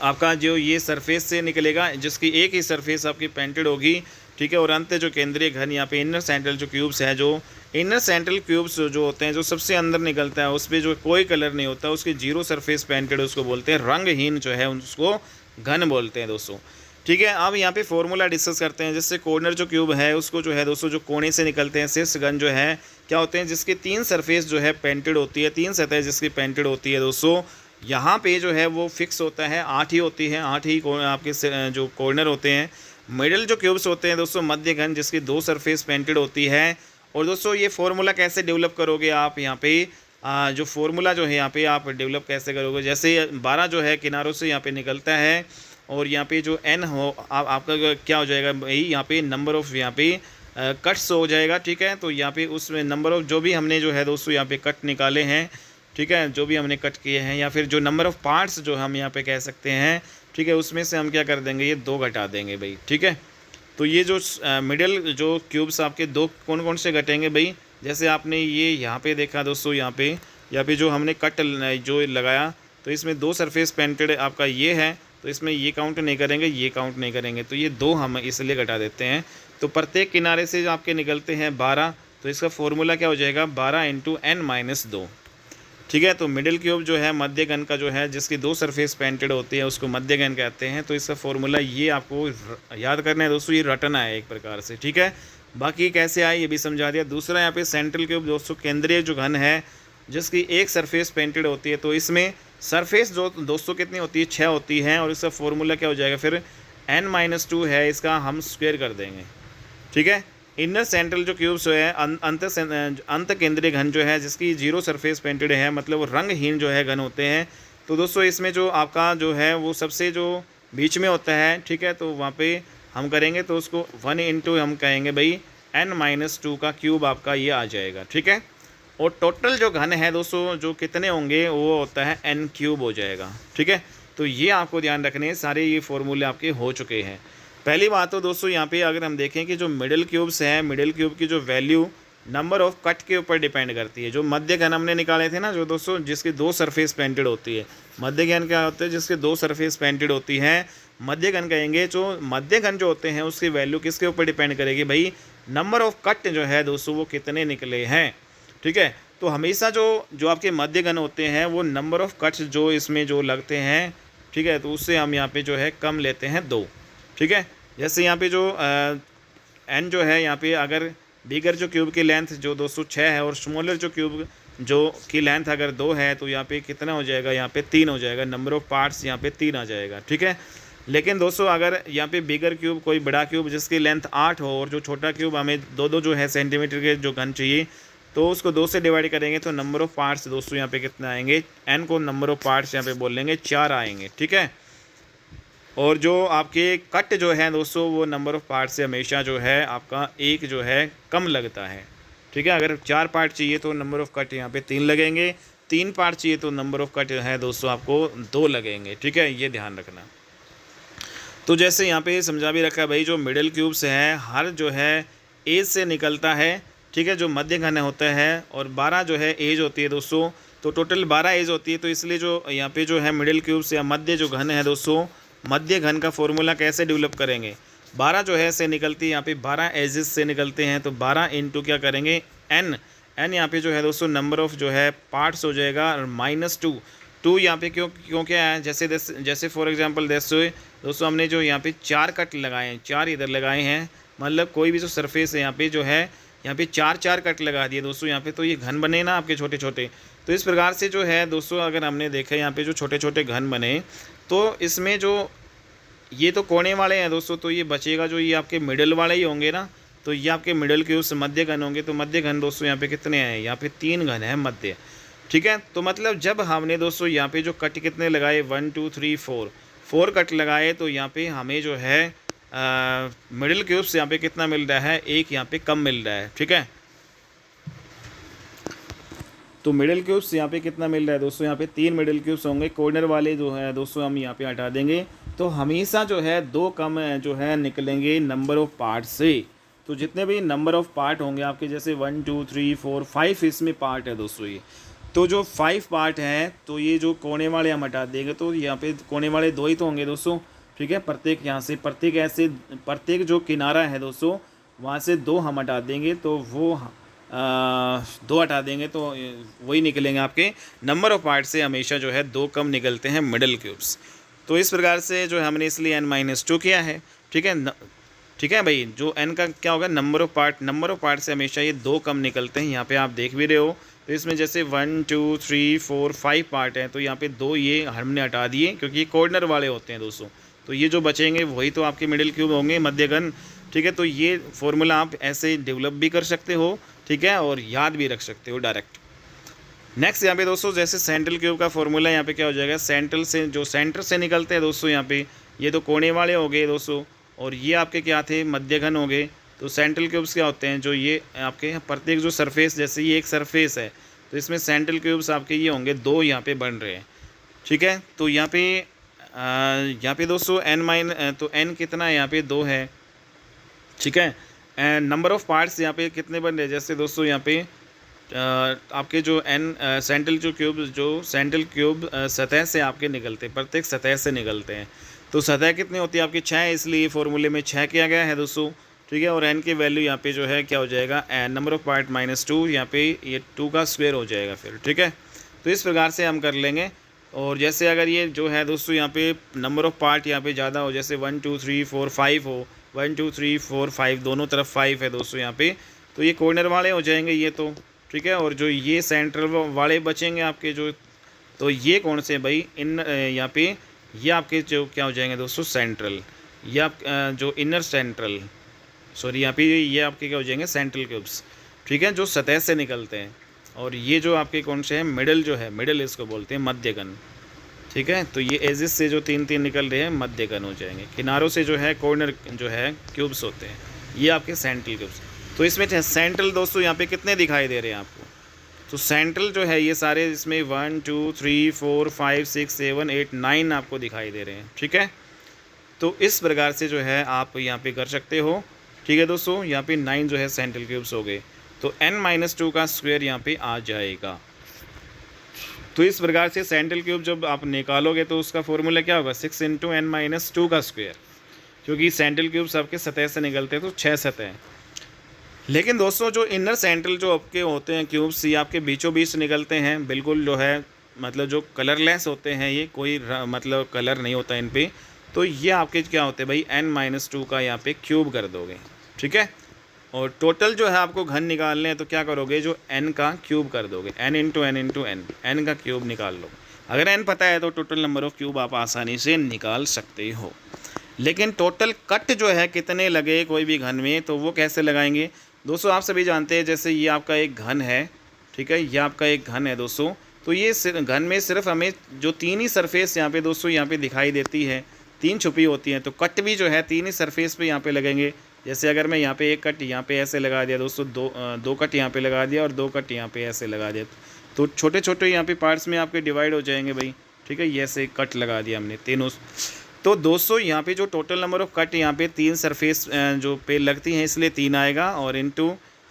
आपका जो ये सरफेस से निकलेगा, जिसकी एक ही सरफेस आपकी पेंटेड होगी, ठीक है। और अंत जो केंद्रीय घन यहाँ पे इनर सेंट्रल जो क्यूब्स है, जो इनर सेंट्रल क्यूब्स जो होते हैं, जो सबसे अंदर निकलता है, उस पर जो कोई कलर नहीं होता, उसकी 0 सरफेस पेंटेड उसको बोलते हैं रंगहीन जो है, उसको घन बोलते हैं दोस्तों, ठीक है। अब यहाँ पे फॉर्मूला डिस्कस करते हैं। जैसे कॉर्नर जो क्यूब है उसको जो है दोस्तों जो कोने से निकलते हैं, शीर्ष घन जो है क्या होते हैं, जिसकी 3 सरफेस जो है पेंटेड होती है, 3 सतह जिसकी पेंटेड होती है दोस्तों। यहाँ पे जो है वो फिक्स होता है, 8 ही होती है, 8 ही आपके जो कॉर्नर होते हैं। मिडिल जो क्यूब्स होते हैं दोस्तों मध्य घन, जिसकी 2 सरफेस पेंटेड होती है। और दोस्तों ये फार्मूला कैसे डेवलप करोगे आप, यहाँ पे जो फार्मूला जो है यहाँ पे आप डेवलप कैसे करोगे, जैसे 12 जो है किनारों से यहाँ पे निकलता है, और यहाँ पे जो n हो आपका क्या हो जाएगा भाई, यहाँ पे नंबर ऑफ़ यहाँ पे कट्स हो जाएगा, ठीक है। तो यहाँ पे उसमें नंबर ऑफ़ जो भी हमने जो है दोस्तों यहाँ पे कट निकाले हैं, ठीक है, जो भी हमने कट किए हैं, या फिर जो नंबर ऑफ़ पार्ट्स जो हम यहाँ पे कह सकते हैं, ठीक है, उसमें से हम क्या कर देंगे, ये 2 घटा देंगे भाई, ठीक है। तो ये जो मिडिल जो क्यूब्स आपके 2 कौन कौन से घटेंगे भाई, जैसे आपने ये यहाँ पे देखा दोस्तों, यहाँ पे जो हमने कट जो लगाया, तो इसमें 2 सरफेस पेंटेड आपका ये है, तो इसमें ये काउंट नहीं करेंगे, ये काउंट नहीं करेंगे, तो ये 2 हम इसलिए घटा देते हैं। तो प्रत्येक किनारे से जो आपके निकलते हैं 12, तो इसका फॉर्मूला क्या हो जाएगा, 12 × n-2, ठीक है। तो मिडिल क्यूब जो है मध्य घन का जो है, जिसकी 2 सरफेस पेंटेड होती है, उसको मध्य घन कहते हैं। तो इसका फॉर्मूला ये आपको याद करना है दोस्तों, ये रटना है एक प्रकार से, ठीक है। बाकी कैसे आए ये भी समझा दिया। दूसरा यहाँ पे सेंट्रल क्यूब दोस्तों केंद्रीय जो घन है, जिसकी एक सरफेस पेंटेड होती है। तो इसमें सरफेस जो दोस्तों कितनी होती है, 6 होती हैं, और इसका फॉर्मूला क्या हो जाएगा फिर n-2 है, इसका हम स्क्वायर कर देंगे, ठीक है। इनर सेंट्रल जो क्यूब्स है अंत केंद्रीय घन जो है, जिसकी 0 सरफेस पेंटेड है, मतलब रंगहीन जो है घन होते हैं। तो दोस्तों इसमें जो आपका जो है वो सबसे जो बीच में होता है, ठीक है, तो वहाँ पे हम करेंगे तो उसको 1 × हम कहेंगे भाई n-2 का क्यूब आपका ये आ जाएगा, ठीक है। और टोटल जो घन है दोस्तों जो कितने होंगे वो होता है n³ हो जाएगा, ठीक है। तो ये आपको ध्यान रखने, सारे ये फॉर्मूले आपके हो चुके हैं। पहली बात तो दोस्तों यहाँ पे अगर हम देखें कि जो मिडिल क्यूब्स हैं, मिडिल क्यूब की जो वैल्यू नंबर ऑफ़ कट के ऊपर डिपेंड करती है। जो मध्य घन हमने निकाले थे ना जो दोस्तों, जिसकी 2 सरफेस पेंटेड होती है, मध्य घन क्या होता है, जिसके 2 सरफेस पेंटेड होती है, मध्य घन कहेंगे। जो मध्य घन जो होते हैं उसकी वैल्यू किसके ऊपर डिपेंड करेगी भाई, नंबर ऑफ़ कट जो है दोस्तों वो कितने निकले हैं, ठीक है। तो हमेशा जो जो आपके मध्य घन होते हैं वो नंबर ऑफ़ कट्स जो इसमें जो लगते हैं, ठीक है, तो उससे हम यहाँ पे जो है कम लेते हैं 2, ठीक है। जैसे यहाँ पे जो एन जो है यहाँ पे अगर बिगर जो क्यूब की लेंथ जो 206 है और स्मॉलर जो क्यूब जो की लेंथ अगर 2 है तो यहाँ पे कितना हो जाएगा, यहाँ पे 3 हो जाएगा, नंबर ऑफ़ पार्ट्स यहाँ पे 3 आ जाएगा, ठीक है। लेकिन दोस्तों अगर यहाँ पे बिगर क्यूब कोई बड़ा क्यूब जिसकी लेंथ 8 हो और जो छोटा क्यूब हमें 2 जो है सेंटीमीटर के जो घन चाहिए, तो उसको 2 से डिवाइड करेंगे तो नंबर ऑफ़ पार्ट्स दोस्तों यहाँ पे कितना आएंगे, एन को नंबर ऑफ़ पार्ट्स यहाँ पे बोल लेंगे 4 आएंगे, ठीक है। और जो आपके कट जो है दोस्तों वो नंबर ऑफ़ पार्ट से हमेशा जो है आपका 1 जो है कम लगता है, ठीक है। अगर 4 पार्ट चाहिए तो नंबर ऑफ़ कट यहाँ पे 3 लगेंगे, 3 पार्ट चाहिए तो नंबर ऑफ़ कट है दोस्तों आपको 2 लगेंगे, ठीक है, ये ध्यान रखना। तो जैसे यहाँ पे समझा भी रखा है भाई, जो मिडिल क्यूब्स है हर जो है एज से निकलता है, ठीक है, जो मध्य घन होता है, और 12 जो है एज होती है दोस्तों, तो टोटल 12 एज होती है। तो इसलिए जो यहाँ पे जो है मिडिल क्यूब्स या मध्य जो घन है दोस्तों, मध्य घन का फॉर्मूला कैसे डेवलप करेंगे, 12 जो है से निकलती है, यहाँ पे 12 एजेस से निकलते हैं, तो 12 इंटू क्या करेंगे एन, एन यहाँ पे जो है दोस्तों नंबर ऑफ़ जो है पार्ट्स हो जाएगा, और -2 यहाँ पे क्यों क्या है, जैसे फॉर एग्जांपल दोस्तों हमने जो यहाँ पे 4 कट लगाए हैं, 4 इधर लगाए हैं, मतलब कोई भी जो सरफेस है यहाँ पे जो है यहाँ पे 4 कट लगा दिए दोस्तों यहाँ पे, तो ये घन बने ना आपके छोटे छोटे। तो इस प्रकार से जो है दोस्तों अगर हमने देखा यहाँ पे जो छोटे छोटे घन बने, तो इसमें जो ये तो कोने वाले हैं दोस्तों, तो ये बचेगा जो ये आपके मिडल वाले ही होंगे ना, तो ये आपके मिडल के उस मध्य घन होंगे। तो मध्य घन दोस्तों यहाँ पे कितने हैं, यहाँ पे 3 घन है मध्य, ठीक है। तो मतलब जब हमने दोस्तों यहाँ पे जो कट कितने लगाए 1 2 3 4 कट लगाए, तो यहाँ पे हमें जो है मिडिल क्यूब्स यहाँ पे कितना मिल रहा है, 1 यहाँ पे कम मिल रहा है, ठीक है। तो मिडिल क्यूब्स यहाँ पे कितना मिल रहा है दोस्तों, यहाँ पे 3 मिडिल क्यूब्स होंगे, कॉर्नर वाले जो है दोस्तों हम यहाँ पे हटा देंगे, तो हमेशा जो है 2 कम जो है निकलेंगे नंबर ऑफ़ पार्ट से। तो जितने भी नंबर ऑफ़ पार्ट होंगे आपके, जैसे 1 2 3 4 5 इसमें पार्ट है दोस्तों ये, तो जो 5 पार्ट हैं, तो ये जो कोने वाले हम हटा देंगे, तो यहाँ पे कोने वाले 2 ही तो होंगे दोस्तों, ठीक है। प्रत्येक यहाँ से प्रत्येक जो किनारा है दोस्तों वहाँ से 2 हम हटा देंगे, तो वो 2 हटा देंगे तो वही निकलेंगे आपके नंबर ऑफ़ पार्ट से हमेशा जो है 2 कम निकलते हैं मिडल क्यूब्स। तो इस प्रकार से जो है हमने इसलिए n-2 किया है, ठीक है। ठीक है भाई, जो n का क्या होगा नंबर ऑफ़ पार्ट से हमेशा ये 2 कम निकलते हैं। यहाँ पे आप देख भी रहे हो, तो इसमें जैसे 1 2 3 4 5 पार्ट हैं, तो यहाँ पे 2 ये हमने हटा दिए क्योंकि ये कॉर्नर वाले होते हैं दोस्तों, तो ये जो बचेंगे वही तो आपके मिडिल क्यूब होंगे, मध्य घन, ठीक है। तो ये फॉर्मूला आप ऐसे डेवलप भी कर सकते हो, ठीक है, और याद भी रख सकते हो डायरेक्ट। नेक्स्ट यहाँ पे दोस्तों जैसे सेंट्रल क्यूब का फॉर्मूला यहाँ पे क्या हो जाएगा, सेंटर से निकलते हैं दोस्तों, यहाँ पे ये तो कोने वाले हो गए दोस्तों, और ये आपके क्या थे मध्य घन हो गए। तो सेंट्रल क्यूब्स क्या होते हैं, जो ये आपके प्रत्येक जो सरफेस, जैसे ये एक सरफेस है, तो इसमें सेंट्रल क्यूब्स आपके ये होंगे 2 यहाँ पे बन रहे हैं, ठीक है। तो यहाँ पे दोस्तों तो n कितना है, यहाँ पे 2 है, ठीक है। नंबर ऑफ़ पार्ट्स यहाँ पे कितने बन रहे हैं, जैसे दोस्तों यहाँ पे आपके जो सेंट्रल क्यूब सतह से आपके निकलते हैं, प्रत्येक सतह से निकलते हैं। तो सतह कितनी होती है आपकी 6, इसलिए फॉर्मूले में 6 किया गया है दोस्तों, ठीक है। और n की वैल्यू यहाँ पे जो है क्या हो जाएगा, नंबर ऑफ़ पार्ट -2, यहाँ पे ये 2 का स्क्वायर हो जाएगा फिर, ठीक है। तो इस प्रकार से हम कर लेंगे। और जैसे अगर ये जो है दोस्तों यहाँ पे नंबर ऑफ़ पार्ट यहाँ पे ज़्यादा हो, जैसे 1 2 3 4 5 हो, 1 2 3 4 5 दोनों तरफ 5 है दोस्तों यहाँ पे, तो ये कॉर्नर वाले हो जाएंगे ये तो, ठीक है। और जो ये सेंट्रल वाले बचेंगे आपके जो, तो ये कौन से भाई, इन यहाँ पे ये आपके जो क्या हो जाएंगे दोस्तों सेंट्रल, ये आप जो इनर सेंट्रल, सॉरी यहाँ पे ये आपके क्या हो जाएंगे सेंट्रल क्यूब्स, ठीक है, जो सतह से निकलते हैं। और ये जो आपके कौन से हैं मिडल, जो है मिडल इसको बोलते हैं मध्य घन, ठीक है। तो ये एजिस से जो 3 निकल रहे हैं मध्य घन हो जाएंगे, किनारों से जो है कॉर्नर जो है क्यूब्स होते हैं, ये आपके सेंट्रल क्यूब्स। तो इसमें सेंट्रल दोस्तों यहाँ पे कितने दिखाई दे रहे हैं आपको, तो सेंट्रल जो है ये सारे इसमें 1 2 3 4 5 6 7 8 9 आपको दिखाई दे रहे हैं, ठीक है। तो इस प्रकार से जो है आप यहाँ पे कर सकते हो, ठीक है दोस्तों। यहाँ पे 9 जो है सेंट्रल क्यूब्स हो गए, तो n-2 का स्क्वायर यहाँ पे आ जाएगा। तो इस प्रकार से सेंट्रल क्यूब जब आप निकालोगे तो उसका फॉर्मूला क्या होगा, 6 × n-2 का स्क्वायर, क्योंकि सेंट्रल क्यूब्स आपके सतह से निकलते हैं, तो 6 सतह, लेकिन दोस्तों जो इनर सेंट्रल जो आपके होते हैं क्यूब्स, ये आपके बीचों बीच निकलते हैं, बिल्कुल जो है मतलब जो कलरलेस होते हैं, ये कोई मतलब कलर नहीं होता इन पे। तो ये आपके क्या होते हैं भाई, n-2 का यहाँ पे क्यूब कर दोगे, ठीक है। और टोटल जो है आपको घन निकालने हैं, तो क्या करोगे, जो n का क्यूब कर दोगे, n into n into n, n का क्यूब निकाल लो। अगर n पता है तो टोटल नंबर ऑफ़ क्यूब आप आसानी से निकाल सकते हो। लेकिन टोटल कट जो है कितने लगे कोई भी घन में, तो वो कैसे लगाएंगे दोस्तों, आप सभी जानते हैं। जैसे ये आपका एक घन है, ठीक है, ये आपका एक घन है दोस्तों। तो ये घन में सिर्फ हमें जो तीन ही सरफेस यहाँ पे दोस्तों यहाँ पे दिखाई देती है, तीन छुपी होती हैं। तो कट भी जो है तीन ही सरफेस पे यहाँ पे लगेंगे। जैसे अगर मैं यहाँ पे एक कट यहाँ पे ऐसे लगा दिया दोस्तों, दो कट यहाँ पे लगा दिया और दो कट यहाँ पे ऐसे लगा दिया, तो छोटे छोटे यहाँ पे पार्ट्स में आपके डिवाइड हो जाएंगे भाई, ठीक है। ये ऐसे कट लगा दिया हमने तीनों। तो दोस्तों यहाँ पे जो टोटल नंबर ऑफ़ कट यहाँ पे तीन सरफेस जो पे लगती हैं, इसलिए 3 आएगा, और इनटू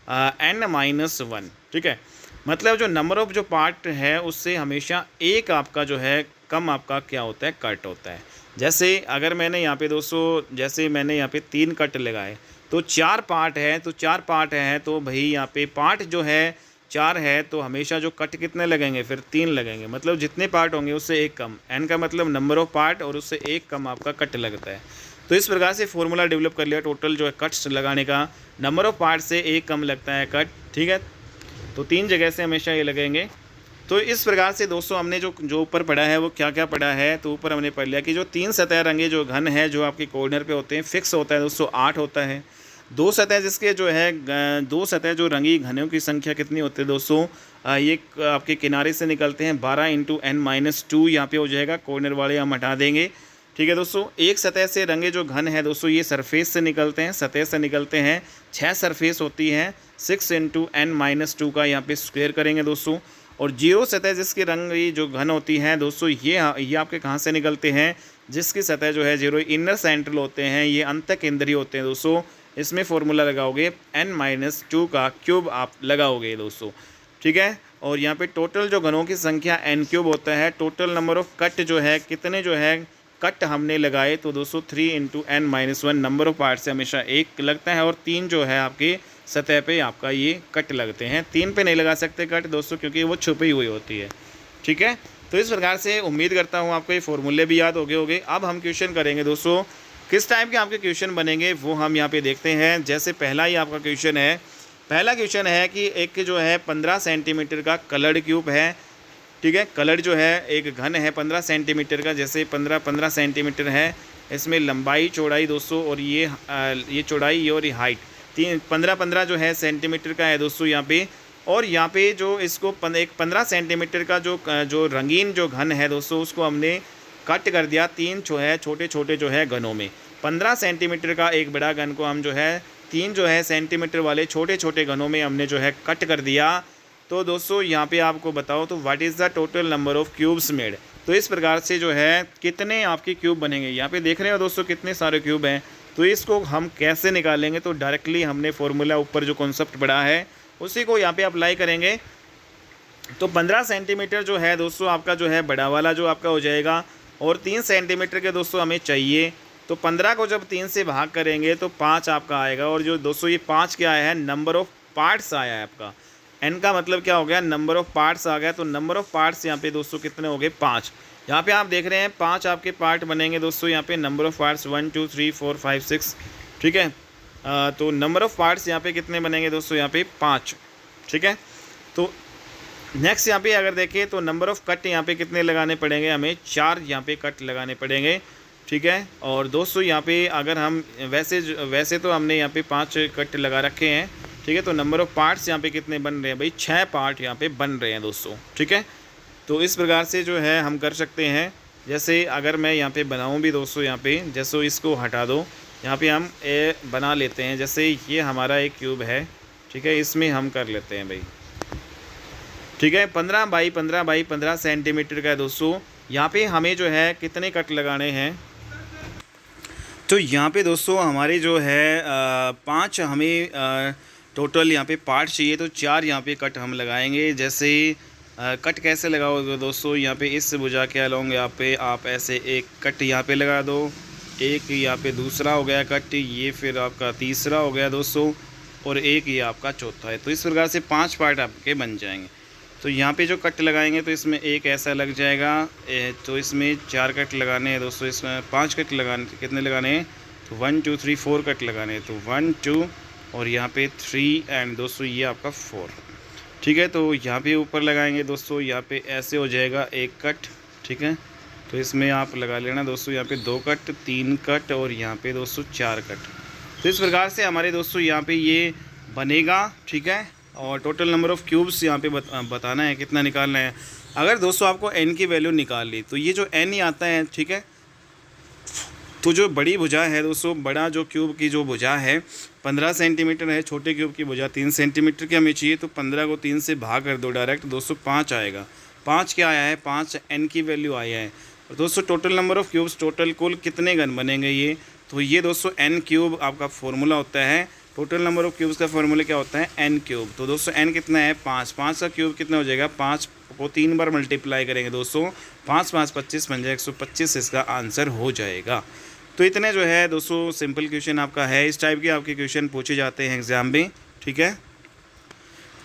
n-1, ठीक है। मतलब जो नंबर ऑफ़ जो पार्ट है उससे हमेशा एक आपका जो है कम आपका क्या होता है, कट होता है। जैसे अगर मैंने यहाँ पे दोस्तों, जैसे मैंने यहाँ पे 3 कट लगाए, तो 4 पार्ट है, तो 4 पार्ट हैं, तो भाई यहाँ पे पार्ट जो है 4 है, तो हमेशा जो कट कितने लगेंगे, फिर 3 लगेंगे। मतलब जितने पार्ट होंगे उससे एक कम, n का मतलब नंबर ऑफ़ पार्ट, और उससे एक कम आपका कट लगता है। तो इस प्रकार से फॉर्मूला डेवलप कर लिया टोटल जो है कट्स लगाने का, नंबर ऑफ़ पार्ट से एक कम लगता है कट, ठीक है। तो 3 जगह से हमेशा ये लगेंगे। तो इस प्रकार से दोस्तों हमने जो ऊपर पढ़ा है वो क्या क्या पढ़ा है, तो ऊपर हमने पढ़ लिया कि जो 3 सतह रंगे जो घन है जो आपके कॉर्नर पे होते हैं, फिक्स होता है दोस्तों 8 होता है। 2 सतह जिसके जो है 2 सतह जो रंगी घनों की संख्या कितनी होती है दोस्तों, ये आपके किनारे से निकलते हैं 12 इंटू n-2 यहाँ पे हो जाएगा, कॉर्नर वाले हम हटा देंगे, ठीक है दोस्तों। एक सतह से रंगे जो घन है दोस्तों, ये सरफेस से निकलते हैं, सतह से निकलते हैं, 6 सरफेस होती हैं, 6 इंटू n-2 का यहाँ पे स्क्वेयर करेंगे दोस्तों। और 0 सतह जिसकी रंगी जो घन होती हैं दोस्तों, ये आपके कहाँ से निकलते हैं, जिसकी सतह जो है 0 इनर सेंट्रल होते हैं, ये अंतक इंद्रिय होते हैं दोस्तों। इसमें फॉर्मूला लगाओगे n-2 का क्यूब आप लगाओगे दोस्तों, ठीक है। और यहाँ पे टोटल जो घनों की संख्या n³ होता है। टोटल नंबर ऑफ़ कट जो है कितने जो है कट हमने लगाए, तो दोस्तों 3 into n-1 number of part से हमेशा एक लगता है, और 3 जो है आपके सतह पे आपका ये कट लगते हैं। 3 पे नहीं लगा सकते कट दोस्तों, क्योंकि वो छुपी हुई होती है, ठीक है। तो इस प्रकार से उम्मीद करता हूँ आपको ये फॉर्मूले भी याद हो गए होंगे। अब हम क्वेश्चन करेंगे दोस्तों, किस टाइप के आपके क्वेश्चन बनेंगे वो हम यहाँ पे देखते हैं। जैसे पहला ही आपका क्वेश्चन है, पहला क्वेश्चन है कि एक जो है 15 सेंटीमीटर का कलर्ड क्यूब है, ठीक है। कलर्ड जो है एक घन है 15 सेंटीमीटर का, जैसे 15 सेंटीमीटर है, इसमें लंबाई चौड़ाई दोस्तों, और ये चौड़ाई और ये हाइट 15 जो है सेंटीमीटर का है दोस्तों यहाँ पे। और यहाँ पे जो इसको 15 सेंटीमीटर का जो रंगीन जो घन है दोस्तों, उसको हमने कट कर दिया 3 जो है छोटे छोटे जो है घनों में। 15 सेंटीमीटर का एक बड़ा घन को हम जो है 3 जो है सेंटीमीटर वाले छोटे छोटे घनों में हमने जो है कट कर दिया। तो दोस्तों यहाँ पे आपको बताओ, तो what is the total number of cubes made. तो इस प्रकार से जो है कितने आपके क्यूब बनेंगे, यहाँ पे देख रहे हो दोस्तों कितने सारे क्यूब हैं। तो इसको हम कैसे निकालेंगे, तो डायरेक्टली हमने फॉर्मूला ऊपर जो कॉन्सेप्ट पढ़ा है उसी को यहाँ पे अप्लाई करेंगे। तो 15 सेंटीमीटर जो है दोस्तों आपका जो है बड़ा वाला जो आपका हो जाएगा, और 3 सेंटीमीटर के दोस्तों हमें चाहिए। तो 15 को जब 3 से भाग करेंगे तो 5 आपका आएगा। और जो दोस्तों ये 5 क्या आया है, नंबर ऑफ़ पार्ट्स आया है आपका। n का मतलब क्या हो गया, नंबर ऑफ़ पार्ट्स आ गया। तो नंबर ऑफ़ पार्ट्स यहाँ पे दोस्तों कितने हो गए, 5। यहाँ पे आप देख रहे हैं 5 आपके पार्ट बनेंगे दोस्तों। यहाँ पे नंबर ऑफ़ पार्ट्स 1 2 3 4 5 6, ठीक है। तो नंबर ऑफ़ पार्ट्स यहाँ पे कितने बनेंगे दोस्तों, यहाँ पे 5, ठीक है। तो नेक्स्ट यहाँ पे अगर देखें तो नंबर ऑफ़ कट यहाँ पे कितने लगाने पड़ेंगे, हमें 4 यहाँ पे कट लगाने पड़ेंगे, ठीक है। और दोस्तों यहाँ पे अगर हम वैसे तो हमने यहाँ पे 5 कट लगा रखे हैं, ठीक है। तो नंबर ऑफ़ पार्ट्स यहाँ पे कितने बन रहे हैं भाई, 6 पार्ट यहाँ पे बन रहे हैं दोस्तों, ठीक है। तो इस प्रकार से जो है हम कर सकते हैं। जैसे अगर मैं यहाँ पे बनाऊँ भी दोस्तों, यहाँ पे जैसे इसको हटा दो, यहाँ पे हम बना लेते हैं। जैसे ये हमारा एक क्यूब है, ठीक है, इसमें हम कर लेते हैं भाई, ठीक है। 15 बाई 15 सेंटीमीटर का है दोस्तों। यहाँ पे हमें जो है कितने कट लगाने हैं, तो यहाँ पे दोस्तों हमारे जो है 5 हमें टोटल यहाँ पे पार्ट चाहिए। तो 4 यहाँ पे कट हम लगाएंगे। जैसे कट कैसे लगाओगे दोस्तों, यहाँ पे इस भुजा के अलोंग यहाँ पे आप ऐसे एक कट यहाँ पे लगा दो, एक यहाँ पे दूसरा हो गया कट, ये फिर आपका तीसरा हो गया दोस्तों, और एक ये आपका चौथा है। तो इस प्रकार से 5 पार्ट आपके बन जाएंगे। तो यहाँ पे जो कट लगाएंगे तो इसमें एक ऐसा लग जाएगा, तो इसमें 4 कट लगाने हैं दोस्तों, इसमें 5 कट लगाने, कितने लगाने हैं तो 1 2 3 4 कट लगाने हैं। तो 1 2 और यहाँ पे 3 एंड दोस्तों ये आपका 4, ठीक है। तो यहाँ पे ऊपर लगाएंगे दोस्तों, यहाँ पे ऐसे हो जाएगा एक कट, ठीक है। तो इसमें आप लगा लेना दोस्तों, यहाँ पे 2 कट, 3 कट और यहाँ पे दोस्तों 4 कट। तो इस प्रकार से हमारे दोस्तों यहाँ पे ये बनेगा, ठीक है। और टोटल नंबर ऑफ़ क्यूब्स यहाँ पे बताना है, कितना निकालना है। अगर दोस्तों आपको n की वैल्यू निकाल ली तो ये जो n ही आता है, ठीक है। तो जो बड़ी भुजा है दोस्तों, बड़ा जो क्यूब की जो भुजा है 15 सेंटीमीटर है, छोटे क्यूब की भुजा 3 सेंटीमीटर की हमें चाहिए। तो 15 को 3 से भाग कर दो डायरेक्ट दोस्तों, 5 आएगा। 5 क्या आया है, 5 n की वैल्यू आया है। और दोस्तों total number of cubes, total कुल कितने घन बनेंगे ये, तो ये दोस्तों n क्यूब आपका फॉर्मूला होता है। टोटल नंबर ऑफ़ क्यूब्स का फॉर्मूला क्या होता है, n क्यूब। तो दोस्तों n कितना है 5, 5 का क्यूब कितना हो जाएगा, 5 को 3 बार मल्टीप्लाई करेंगे दोस्तों, 5 5 25 बन जाएगा 125, इसका आंसर हो जाएगा। तो इतने जो है दोस्तों सिंपल क्वेश्चन आपका है। इस टाइप के आपके क्वेश्चन पूछे जाते हैं एग्ज़ाम में, ठीक है।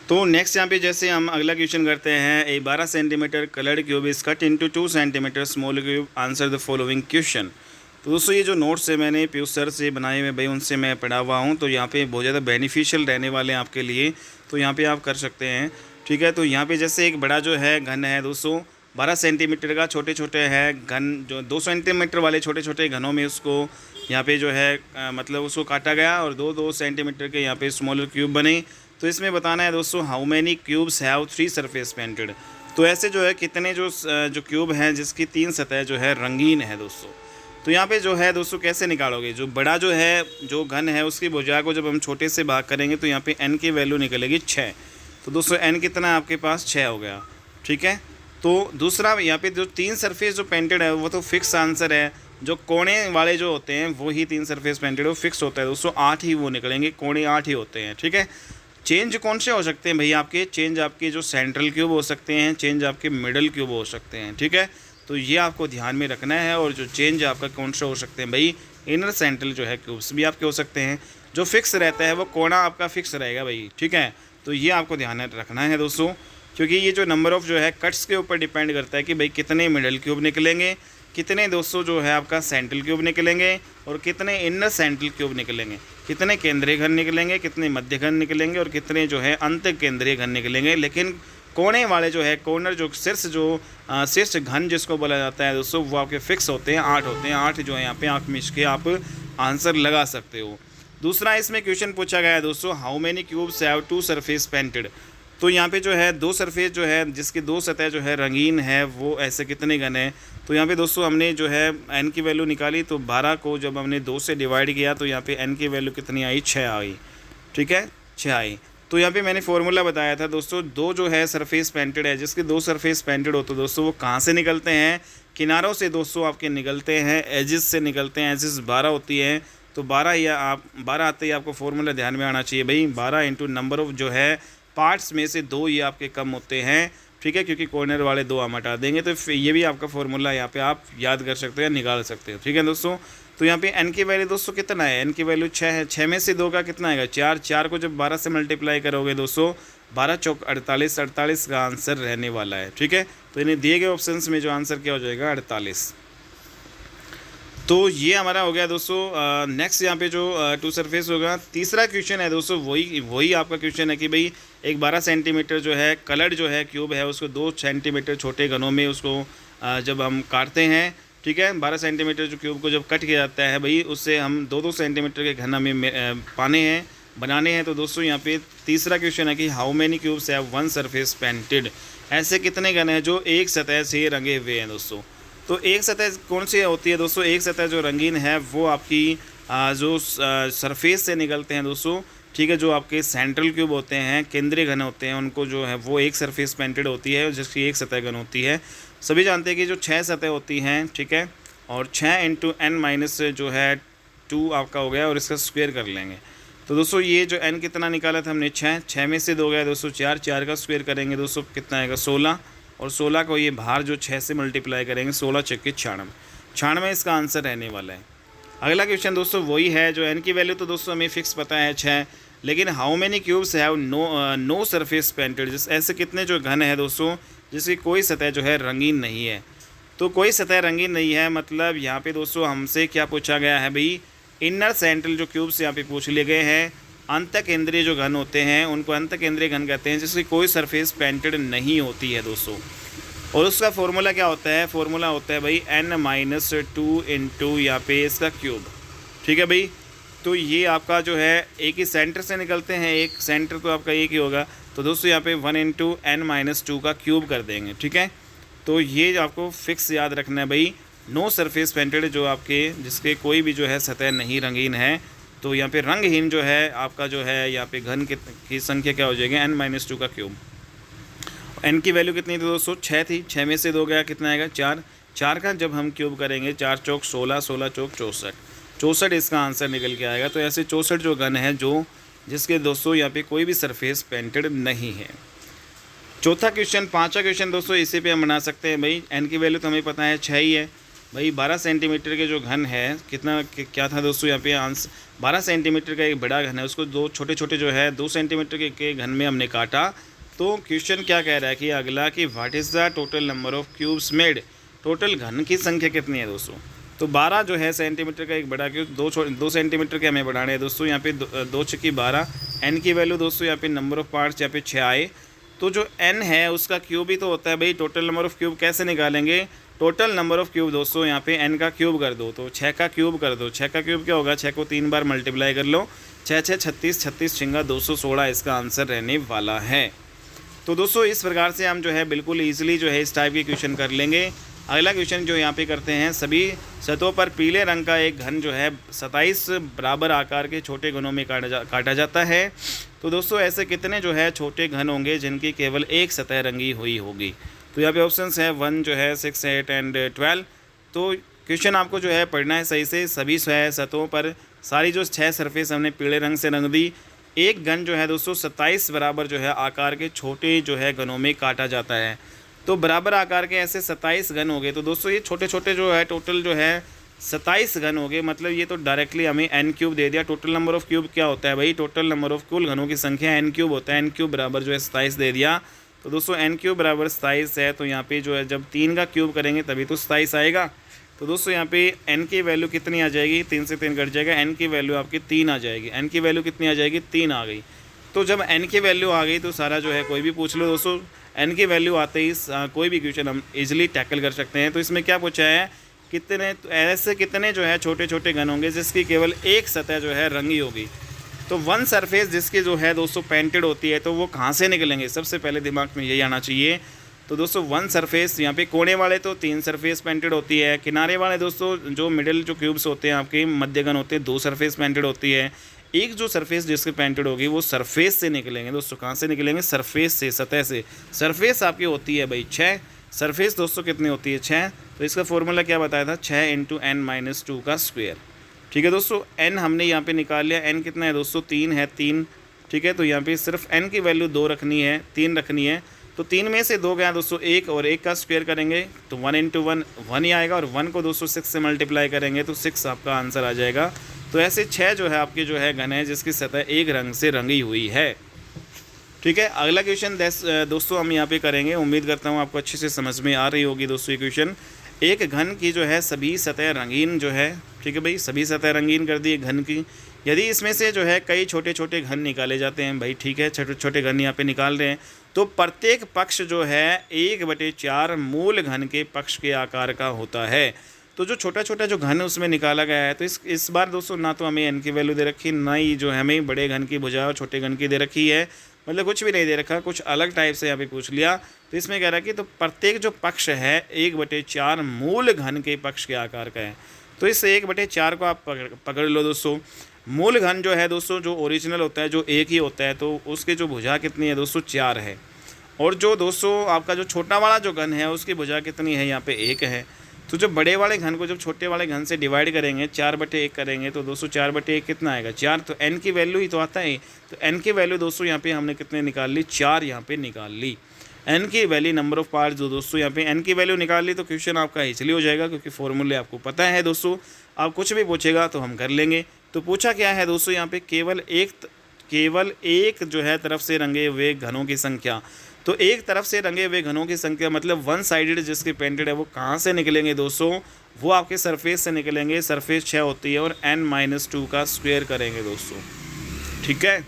तो नेक्स्ट यहाँ पे जैसे हम अगला क्वेश्चन करते हैं, ए 12 centimetre coloured cube is cut into 2 centimetre small cube, answer the following question. तो दोस्तों ये जो नोट्स है मैंने पीयूष सर से बनाए हुए भाई, उनसे मैं पढ़ा हुआ हूँ। तो यहाँ पे बहुत ज़्यादा बेनिफिशियल रहने वाले हैं आपके लिए, तो यहाँ पे आप कर सकते हैं, ठीक है। तो यहाँ पे जैसे एक बड़ा जो है घन है दोस्तों 12 सेंटीमीटर का, छोटे छोटे है घन जो 2 सेंटीमीटर वाले छोटे छोटे घनों में उसको यहाँ पे जो है मतलब उसको काटा गया और 2 सेंटीमीटर के यहाँ पे स्मॉलर क्यूब बने। तो इसमें बताना है दोस्तों how many cubes have 3 surface painted. तो ऐसे जो है कितने जो क्यूब हैं जिसकी 3 सतह जो है रंगीन है दोस्तों। तो यहाँ पे जो है दोस्तों कैसे निकालोगे, जो बड़ा जो है जो घन है उसकी भुजा को जब हम छोटे से भाग करेंगे तो यहाँ पे n की वैल्यू निकलेगी 6। तो दोस्तों n कितना है आपके पास 6 हो गया, ठीक है। तो दूसरा यहाँ पे जो 3 सरफेस जो पेंटेड है वो तो फिक्स आंसर है, जो कोने वाले जो होते हैं वो ही 3 सरफेस पेंटेड वो फिक्स होता है दोस्तों, 8 ही वो निकलेंगे, कोने 8 ही होते हैं, ठीक है। चेंज कौन से हो सकते हैं भाई आपके, चेंज आपके जो सेंट्रल क्यूब हो सकते हैं, चेंज आपके मिडल क्यूब हो सकते हैं, ठीक है। तो ये आपको ध्यान में रखना है। और जो चेंज आपका कौन से हो सकते हैं भाई, इनर सेंट्रल जो है क्यूब्स भी आपके हो सकते हैं। जो फिक्स रहता है वो कोना आपका फिक्स रहेगा भाई, ठीक है। तो ये आपको ध्यान में रखना है दोस्तों, क्योंकि ये जो नंबर ऑफ़ जो है कट्स के ऊपर डिपेंड करता है कि भाई कितने मिडल क्यूब निकलेंगे, कितने दोस्तों जो है आपका सेंट्रल क्यूब निकलेंगे और कितने इनर सेंट्रल क्यूब निकलेंगे, कितने केंद्रीय घन निकलेंगे, कितने मध्य घन निकलेंगे और कितने जो है अंत केंद्रीय घन निकलेंगे। लेकिन कोने वाले जो है कॉर्नर जो शीर्ष घन जिसको बोला जाता है दोस्तों, वो आपके फिक्स होते हैं, 8 होते हैं। 8 जो है यहाँ पे आँख मिच के आप आंसर लगा सकते हो। दूसरा इसमें क्वेश्चन पूछा गया है दोस्तों, how many cubes have 2 surface painted. तो यहाँ पे जो है 2 सरफेस जो है जिसकी 2 सतह जो है रंगीन है, वो ऐसे कितने घन है। तो यहाँ पे दोस्तों हमने जो है n की वैल्यू निकाली, तो 12 को जब हमने 2 से डिवाइड किया तो यहाँ पे n की वैल्यू कितनी आई, 6 आई, ठीक है, 6 आई। तो यहाँ पे मैंने फॉर्मूला बताया था दोस्तों, 2 जो है सरफेस पेंटेड है, जिसके 2 सरफेस पेंटेड हो तो दोस्तों वो कहाँ से निकलते हैं, किनारों से दोस्तों आपके निकलते हैं, एजिस से निकलते हैं। एजिस 12 होती है, तो 12 या आप 12 आते ही आपको फॉर्मूला ध्यान में आना चाहिए भाई, 12 इंटू नंबर ऑफ जो है पार्ट्स में से 2 ये आपके कम होते हैं, ठीक है, क्योंकि कॉर्नर वाले 2 हम हटा देंगे। तो ये भी आपका फॉर्मूला यहाँ पे आप याद कर सकते हैं, निकाल सकते हो, ठीक है दोस्तों। तो यहाँ पे n की वैल्यू दोस्तों कितना है, n की वैल्यू 6 है, 6 में से 2 का कितना आएगा, 4, 4 को जब 12 से मल्टीप्लाई करोगे दोस्तों 12 चौक 48, 48 का आंसर रहने वाला है, ठीक है। तो इन्हें दिए गए ऑप्शंस में जो आंसर क्या हो जाएगा 48। तो ये हमारा हो गया दोस्तों। नेक्स्ट यहाँ पे जो 2 सरफेस होगा। तीसरा क्वेश्चन है दोस्तों, वही आपका क्वेश्चन है कि भाई एक 12 सेंटीमीटर जो है कलर्ड जो है क्यूब है, उसको 2 सेंटीमीटर छोटे घनों में उसको जब हम काटते हैं, ठीक है, 12 सेंटीमीटर जो क्यूब को जब कट किया जाता है भाई, उससे हम 2-2 सेंटीमीटर के घन हमें बनाने हैं। तो दोस्तों यहाँ पे तीसरा क्वेश्चन है कि how many cubes have 1 surface painted. ऐसे कितने घन हैं जो एक सतह से रंगे हुए हैं दोस्तों। तो एक सतह कौन सी होती है दोस्तों, एक सतह जो रंगीन है वो आपकी जो सरफेस से निकलते हैं दोस्तों, ठीक है, जो आपके सेंट्रल क्यूब होते हैं, केंद्रीय घन होते हैं, उनको जो है वो एक सरफेस पेंटेड होती है जिसकी एक सतह घन होती है। सभी जानते हैं कि जो 6 सतह होती हैं, ठीक है, और 6 इंटू n माइनस जो है 2 आपका हो गया और इसका स्क्वायर कर लेंगे। तो दोस्तों ये जो n कितना निकाला था हमने 6 में से 2 गया दोस्तों 4, 4 का स्क्वायर करेंगे दोस्तों कितना आएगा 16, और 16 को ये बाहर जो 6 से मल्टीप्लाई करेंगे 16 छक्के 96 इसका आंसर रहने वाला है। अगला क्वेश्चन दोस्तों वही है जो n की वैल्यू तो दोस्तों हमें फिक्स पता है 6, लेकिन how many cubes have no surface painted, जिस ऐसे कितने जो घन है दोस्तों जिसकी कोई सतह जो है रंगीन नहीं है। तो कोई सतह रंगीन नहीं है मतलब यहाँ पे दोस्तों हमसे क्या पूछा गया है भाई, इनर सेंट्रल जो क्यूब्स यहाँ पे पूछ लिए गए हैं, अंतः केंद्रीय जो घन होते हैं उनको अंतः केंद्रीय घन कहते हैं जिसकी कोई सरफेस पेंटेड नहीं होती है दोस्तों। और उसका फॉर्मूला क्या होता है, फॉर्मूला होता है भाई n-2 इंटू यहाँ पे इसका क्यूब। ठीक है भाई, तो ये आपका जो है एक ही सेंटर से निकलते हैं, एक सेंटर तो आपका एक ही होगा, तो दोस्तों यहाँ पे 1 इंटू n-2 का क्यूब कर देंगे। ठीक है, तो ये आपको फिक्स याद रखना है भाई, नो सरफेस पेंटेड जो आपके जिसके कोई भी जो है सतह नहीं रंगीन है। तो यहाँ पे रंगहीन जो है आपका जो है यहाँ पे घन की संख्या क्या हो जाएगी, n-2 का क्यूब। n की वैल्यू कितनी थी दोस्तों, 6 थी, 6 में से 2 गया कितना आएगा 4, 4 का जब हम क्यूब करेंगे 4 चौक 16, 16 चौक 64, 64 इसका आंसर निकल के आएगा। तो ऐसे 64 जो घन है जो जिसके दोस्तों यहाँ पे कोई भी सरफेस पेंटेड नहीं है। चौथा क्वेश्चन, पांचवा क्वेश्चन दोस्तों इसी पे हम बना सकते हैं भाई। n की वैल्यू तो हमें पता है 6 ही है भाई। 12 सेंटीमीटर के जो घन है कितना क्या था दोस्तों यहाँ पे आंसर, 12 सेंटीमीटर का एक बड़ा घन है उसको दो छोटे छोटे जो है 2 सेंटीमीटर के घन में हमने काटा। तो क्वेश्चन क्या कह रहा है कि अगला कि what is the total number of cubes made, total घन की संख्या कितनी है दोस्तों। तो 12 जो है सेंटीमीटर का एक बड़ा क्यूब, 2 सेंटीमीटर के हमें बढ़ाने हैं दोस्तों। यहाँ पे 2 छक्की 12, n की वैल्यू दोस्तों यहाँ पे नंबर ऑफ़ पार्ट्स यहाँ पे 6 आए। तो जो n है उसका क्यूब ही तो होता है भाई। टोटल नंबर ऑफ़ क्यूब कैसे निकालेंगे, टोटल नंबर ऑफ़ क्यूब दोस्तों यहाँ पे n का क्यूब कर दो, तो 6 का क्यूब कर दो। 6 का क्यूब क्या होगा, 6 को 3 बार मल्टीप्लाई कर लो, 6 6 36, 36 छिंगा 216 इसका आंसर रहने वाला है। तो दोस्तों इस प्रकार से हम जो है बिल्कुल ईजिली जो है इस टाइप के क्वेश्चन कर लेंगे। अगला क्वेश्चन जो यहाँ पे करते हैं, सभी सतहों पर पीले रंग का एक घन जो है 27 बराबर आकार के छोटे घनों में काटा जाता है। तो दोस्तों ऐसे कितने जो है छोटे घन होंगे जिनकी केवल एक सतह रंगी हुई होगी। तो यहाँ पे ऑप्शंस है 1 जो है 6, 8 एंड 12। तो क्वेश्चन आपको जो है पढ़ना है सही से। सभी सतहों पर सारी जो 6 सरफेस हमने पीले रंग से रंग दी। एक घन जो है दोस्तों 27 बराबर जो है आकार के छोटे जो है घनों में काटा जाता है। तो बराबर आकार के ऐसे 27 घन हो गए। तो दोस्तों ये छोटे छोटे जो है टोटल जो है 27 घन हो गए, मतलब ये तो डायरेक्टली हमें n क्यूब दे दिया। टोटल नंबर ऑफ़ क्यूब क्या होता है भाई, टोटल नंबर ऑफ़ कुल घनों की संख्या n क्यूब होता है। n क्यूब बराबर जो है 27 दे दिया। तो दोस्तों n क्यूब बराबर 27 है, तो यहाँ पे जो है जब 3 का क्यूब करेंगे तभी तो 27 आएगा। तो दोस्तों यहाँ पे n की वैल्यू कितनी आ जाएगी, 3 से 3 कट जाएगा, n की वैल्यू आपकी 3 आ जाएगी। n की वैल्यू कितनी आ जाएगी, 3 आ गई। तो जब n की वैल्यू आ गई तो सारा जो है कोई भी पूछ लो दोस्तों, n की वैल्यू आते ही कोई भी क्वेश्चन हम इजीली टैकल कर सकते हैं। तो इसमें क्या पूछा है, कितने तो ऐसे कितने जो है छोटे छोटे घन होंगे जिसकी केवल एक सतह जो है रंगी होगी। तो वन सरफेस जिसकी जो है दोस्तों पेंटेड होती है, तो वो कहाँ से निकलेंगे, सबसे पहले दिमाग में यही आना चाहिए। तो दोस्तों वन सरफेस यहाँ पे कोने वाले तो 3 सरफेस पेंटेड होती है, किनारे वाले दोस्तों जो मिडिल जो क्यूब्स होते हैं आपके मध्यगन होते हैं 2 सरफेस पेंटेड होती है। एक जो सरफेस जिसकी पेंटेड होगी वो सरफेस से निकलेंगे दोस्तों। कहाँ से निकलेंगे, सरफेस से, सतह से। सरफेस आपकी होती है भाई 6, सरफेस दोस्तों कितनी होती है 6। तो इसका फॉर्मूला क्या बताया था, 6 इंटू n-2 का स्क्वायर। ठीक है दोस्तों, n हमने यहाँ पे निकाल लिया। n कितना है दोस्तों, 3 है, 3। ठीक है, तो यहाँ पे सिर्फ n की वैल्यू 2 रखनी है, 3 रखनी है। तो 3 में से 2 गया दोस्तों 1, और 1 का स्क्वायर करेंगे तो 1 इंटू 1 1 ही आएगा, और 1 को दोस्तों 6 से मल्टीप्लाई करेंगे तो 6 आपका आंसर आ जाएगा। तो ऐसे 6 जो है आपकी जो है घन है जिसकी सतह एक रंग से रंगी हुई है। ठीक है, अगला क्वेश्चन दोस्तों हम यहाँ पे करेंगे। उम्मीद करता हूँ आपको अच्छे से समझ में आ रही होगी दोस्तों ये क्वेश्चन। एक घन की जो है सभी सतह रंगीन जो है, ठीक है भाई, सभी सतह रंगीन कर दी घन की। यदि इसमें से जो है कई छोटे छोटे घन निकाले जाते हैं भाई, ठीक है, छोटे छोटे घन यहाँ पे निकाल रहे हैं, तो प्रत्येक पक्ष जो है 1/4 मूल घन के पक्ष के आकार का होता है। तो जो छोटा छोटा जो घन उसमें निकाला गया है, तो इस बार दोस्तों ना तो हमें n की वैल्यू दे रखी, ना ही जो हमें बड़े घन की भुजा और छोटे घन की दे रखी है, मतलब कुछ भी नहीं दे रखा, कुछ अलग टाइप से यहाँ पे पूछ लिया। तो इसमें कह रहा है कि तो प्रत्येक जो पक्ष है 1/4 मूल घन के पक्ष के आकार का है। तो इस 1/4 को आप पकड़ लो दोस्तों। मूल घन जो है दोस्तों जो ओरिजिनल होता है, जो एक ही होता है, तो उसकी जो भुजा कितनी है दोस्तों, 4 है। और जो दोस्तों आपका जो छोटा वाला जो घन है उसकी भुजा कितनी है, यहाँ पे 1 है। तो जब बड़े वाले घन को जब छोटे वाले घन से डिवाइड करेंगे, 4/1 करेंगे, तो दोस्तों 4/1 कितना आएगा, 4। तो n की वैल्यू ही तो आता है। तो n की वैल्यू दोस्तों यहाँ पे हमने कितने निकाल ली, 4 यहाँ पे निकाल ली। n की वैल्यू नंबर ऑफ़ पार्ट्स जो दोस्तों यहाँ पे n की वैल्यू निकाल ली, तो क्वेश्चन आपका इजीली हो जाएगा, क्योंकि फॉर्मूले आपको पता है दोस्तों। आप कुछ भी पूछेगा तो हम कर लेंगे। तो पूछा क्या है दोस्तों यहाँ पे, केवल एक जो है तरफ से रंगे हुए घनों की संख्या। तो एक तरफ से रंगे हुए घनों की संख्या मतलब वन साइडेड जिसकी पेंटेड है वो कहाँ से निकलेंगे दोस्तों, वो आपके सरफेस से निकलेंगे। सरफेस 6 होती है और n-2 का स्क्वायर करेंगे दोस्तों, ठीक है,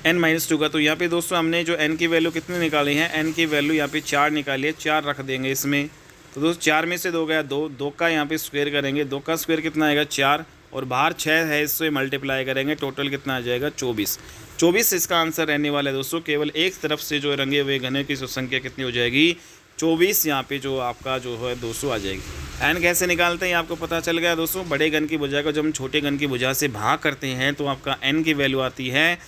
n-2 का। तो यहाँ पे दोस्तों हमने जो n की वैल्यू कितनी निकाली है, n की वैल्यू यहाँ पे 4 निकाली है, 4 रख देंगे इसमें। तो दोस्तों 4 में से 2 गया 2, 2 का यहाँ पे स्क्वायर करेंगे, 2 का स्क्वायर कितना आएगा 4, और बाहर 6 है, इससे मल्टीप्लाई करेंगे, टोटल कितना आ जाएगा 24। 24 इसका आंसर रहने वाला है दोस्तों। केवल एक तरफ से जो रंगे हुए घने की संख्या कितनी हो जाएगी 24, यहाँ पे जो आपका जो है 200 आ जाएगी। एन कैसे निकालते हैं आपको पता चल गया दोस्तों। बड़े घन की भुजा को जब हम छोटे घन की भुजा से भाग करते हैं तो आपका एन की वैल्यू आती है,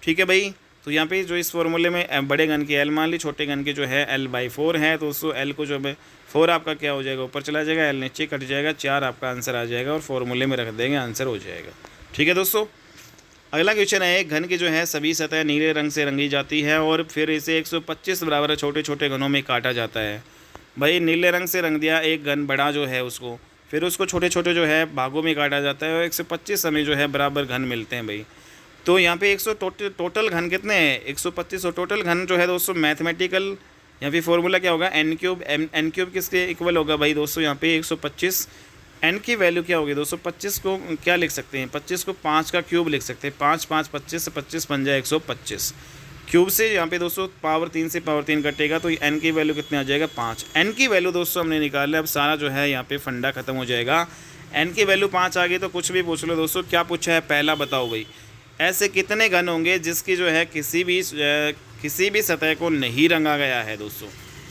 ठीक है भाई। तो यहाँ पे जो इस फॉर्मूले में बड़े घन की एल मान ली, छोटे घन की जो है l/4 है, तो दोस्तों एल को जो है 4 आपका क्या हो जाएगा ऊपर चला जाएगा, एल नीचे कट जाएगा, 4 आपका आंसर आ जाएगा और फॉर्मूले में रख देंगे, आंसर हो जाएगा, ठीक है दोस्तों। अगला क्वेश्चन है, एक घन की जो है सभी सतह नीले रंग से रंगी जाती है और फिर इसे 125 बराबर छोटे छोटे घनों में काटा जाता है। भाई नीले रंग से रंग दिया एक घन बड़ा जो है उसको, फिर उसको छोटे छोटे जो है भागों में काटा जाता है और 125 हमें जो है बराबर घन मिलते हैं भाई। तो यहाँ पे 100 टोटल घन कितने हैं 125, और टोटल घन जो है दोस्तों मैथमेटिकल यहाँ पे फॉर्मूला क्या होगा एन क्यूब किसके इक्वल होगा भाई दोस्तों, यहाँ पे 125 एन की वैल्यू क्या होगी दोस्तों, 25 को क्या लिख सकते हैं, 25 को 5 का क्यूब लिख सकते हैं, 5 5 25 से 25 बन जाए 125 क्यूब से यहाँ पे दोस्तों पावर 3 से पावर 3 कटेगा तो एन की वैल्यू कितने आ जाएगा 5। एन की वैल्यू दोस्तों हमने निकाला, अब सारा जो है यहाँ पे फंडा खत्म हो जाएगा। एन की वैल्यू 5 आ गई तो कुछ भी पूछ लो दोस्तों। क्या पूछा है पहला बताओ भाई, ऐसे कितने घन होंगे जिसकी जो है किसी भी सतह को नहीं रंगा गया है दोस्तों।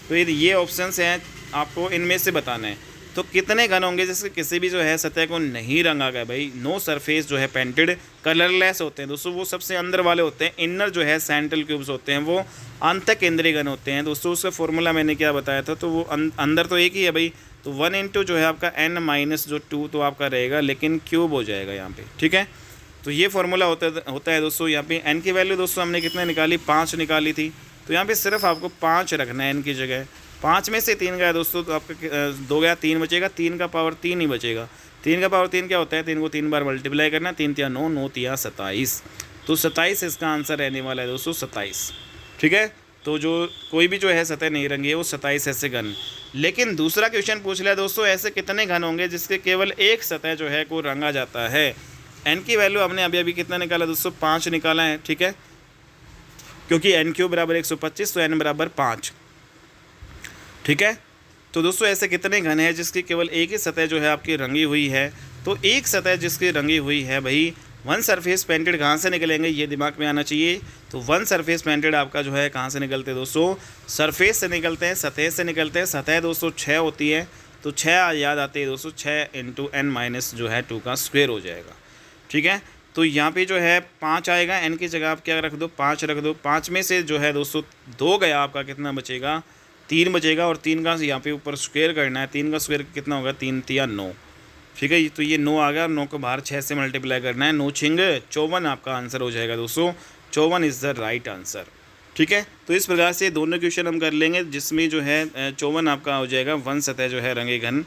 तो ये ऑप्शंस हैं, आपको इनमें से बताना है। तो कितने घन होंगे जिसके किसी भी जो है सतह को नहीं रंगा गया भाई, नो सरफेस जो है पेंटेड कलरलेस होते हैं दोस्तों, वो सबसे अंदर वाले होते हैं। इनर जो है सेंट्रल क्यूब्स होते हैं वो अंत केंद्रीय घन होते हैं दोस्तों। उसका फॉर्मूला मैंने क्या बताया था, तो वो अंदर तो एक ही है भाई, तो 1 इंटू जो है आपका n-2 तो आपका रहेगा, लेकिन क्यूब हो जाएगा यहाँ पे, ठीक है। तो ये फार्मूला होता है दोस्तों। यहाँ पे n की वैल्यू दोस्तों हमने कितने निकाली 5 निकाली थी, तो यहाँ पे सिर्फ आपको 5 रखना है n की जगह। 5 में से 3 गया दोस्तों तो आपका 2 गया, 3 बचेगा, 3 का पावर 3 ही बचेगा। 3 का पावर 3 क्या होता है, 3 को 3 बार मल्टीप्लाई करना, 3 तिया 9, 9 तिया 27, तो 27 इसका आंसर रहने वाला है दोस्तों 27, ठीक है। तो जो कोई भी जो है सतह नहीं रंगी है वो 27 ऐसे घन। लेकिन दूसरा क्वेश्चन पूछ लिया दोस्तों, ऐसे कितने घन होंगे जिसके केवल एक सतह जो है को रंगा जाता है। एन की वैल्यू हमने अभी कितना निकाला दोस्तों 5 निकाला है, ठीक है, क्योंकि एन क्यूब बराबर 125 तो एन बराबर 5, ठीक है। तो दोस्तों ऐसे कितने घन है जिसकी केवल एक ही सतह जो है आपकी रंगी हुई है। तो एक सतह जिसकी रंगी हुई है भाई, वन सरफेस पेंटेड कहाँ से निकलेंगे ये दिमाग में आना चाहिए। तो वन सरफेस पेंटेड आपका जो है कहाँ से निकलते हैं दोस्तों, सरफेस से निकलते हैं, सतह से निकलते हैं। सतह दोस्तों 6 होती है, तो 6 याद आती है दोस्तों, 6 इंटू n-2 का स्क्वायर हो जाएगा, ठीक है। तो यहाँ पे जो है 5 आएगा, n की जगह आप क्या रख दो 5 रख दो। 5 में से जो है दोस्तों 2 गया, आपका कितना बचेगा 3 बचेगा, और 3 का यहाँ पे ऊपर स्क्वायर करना है। 3 का स्क्वायर कितना होगा 3 तिया 9, ठीक है। तो ये 9 आ गया, 9 को बाहर 6 से मल्टीप्लाई करना है, 9 छिंग 54 आपका आंसर हो जाएगा दोस्तों। 54 इज़ द राइट आंसर, ठीक है। तो इस प्रकार से दोनों क्वेश्चन हम कर लेंगे जिसमें जो है 54 आपका हो जाएगा वन सतह जो है रंगे घन।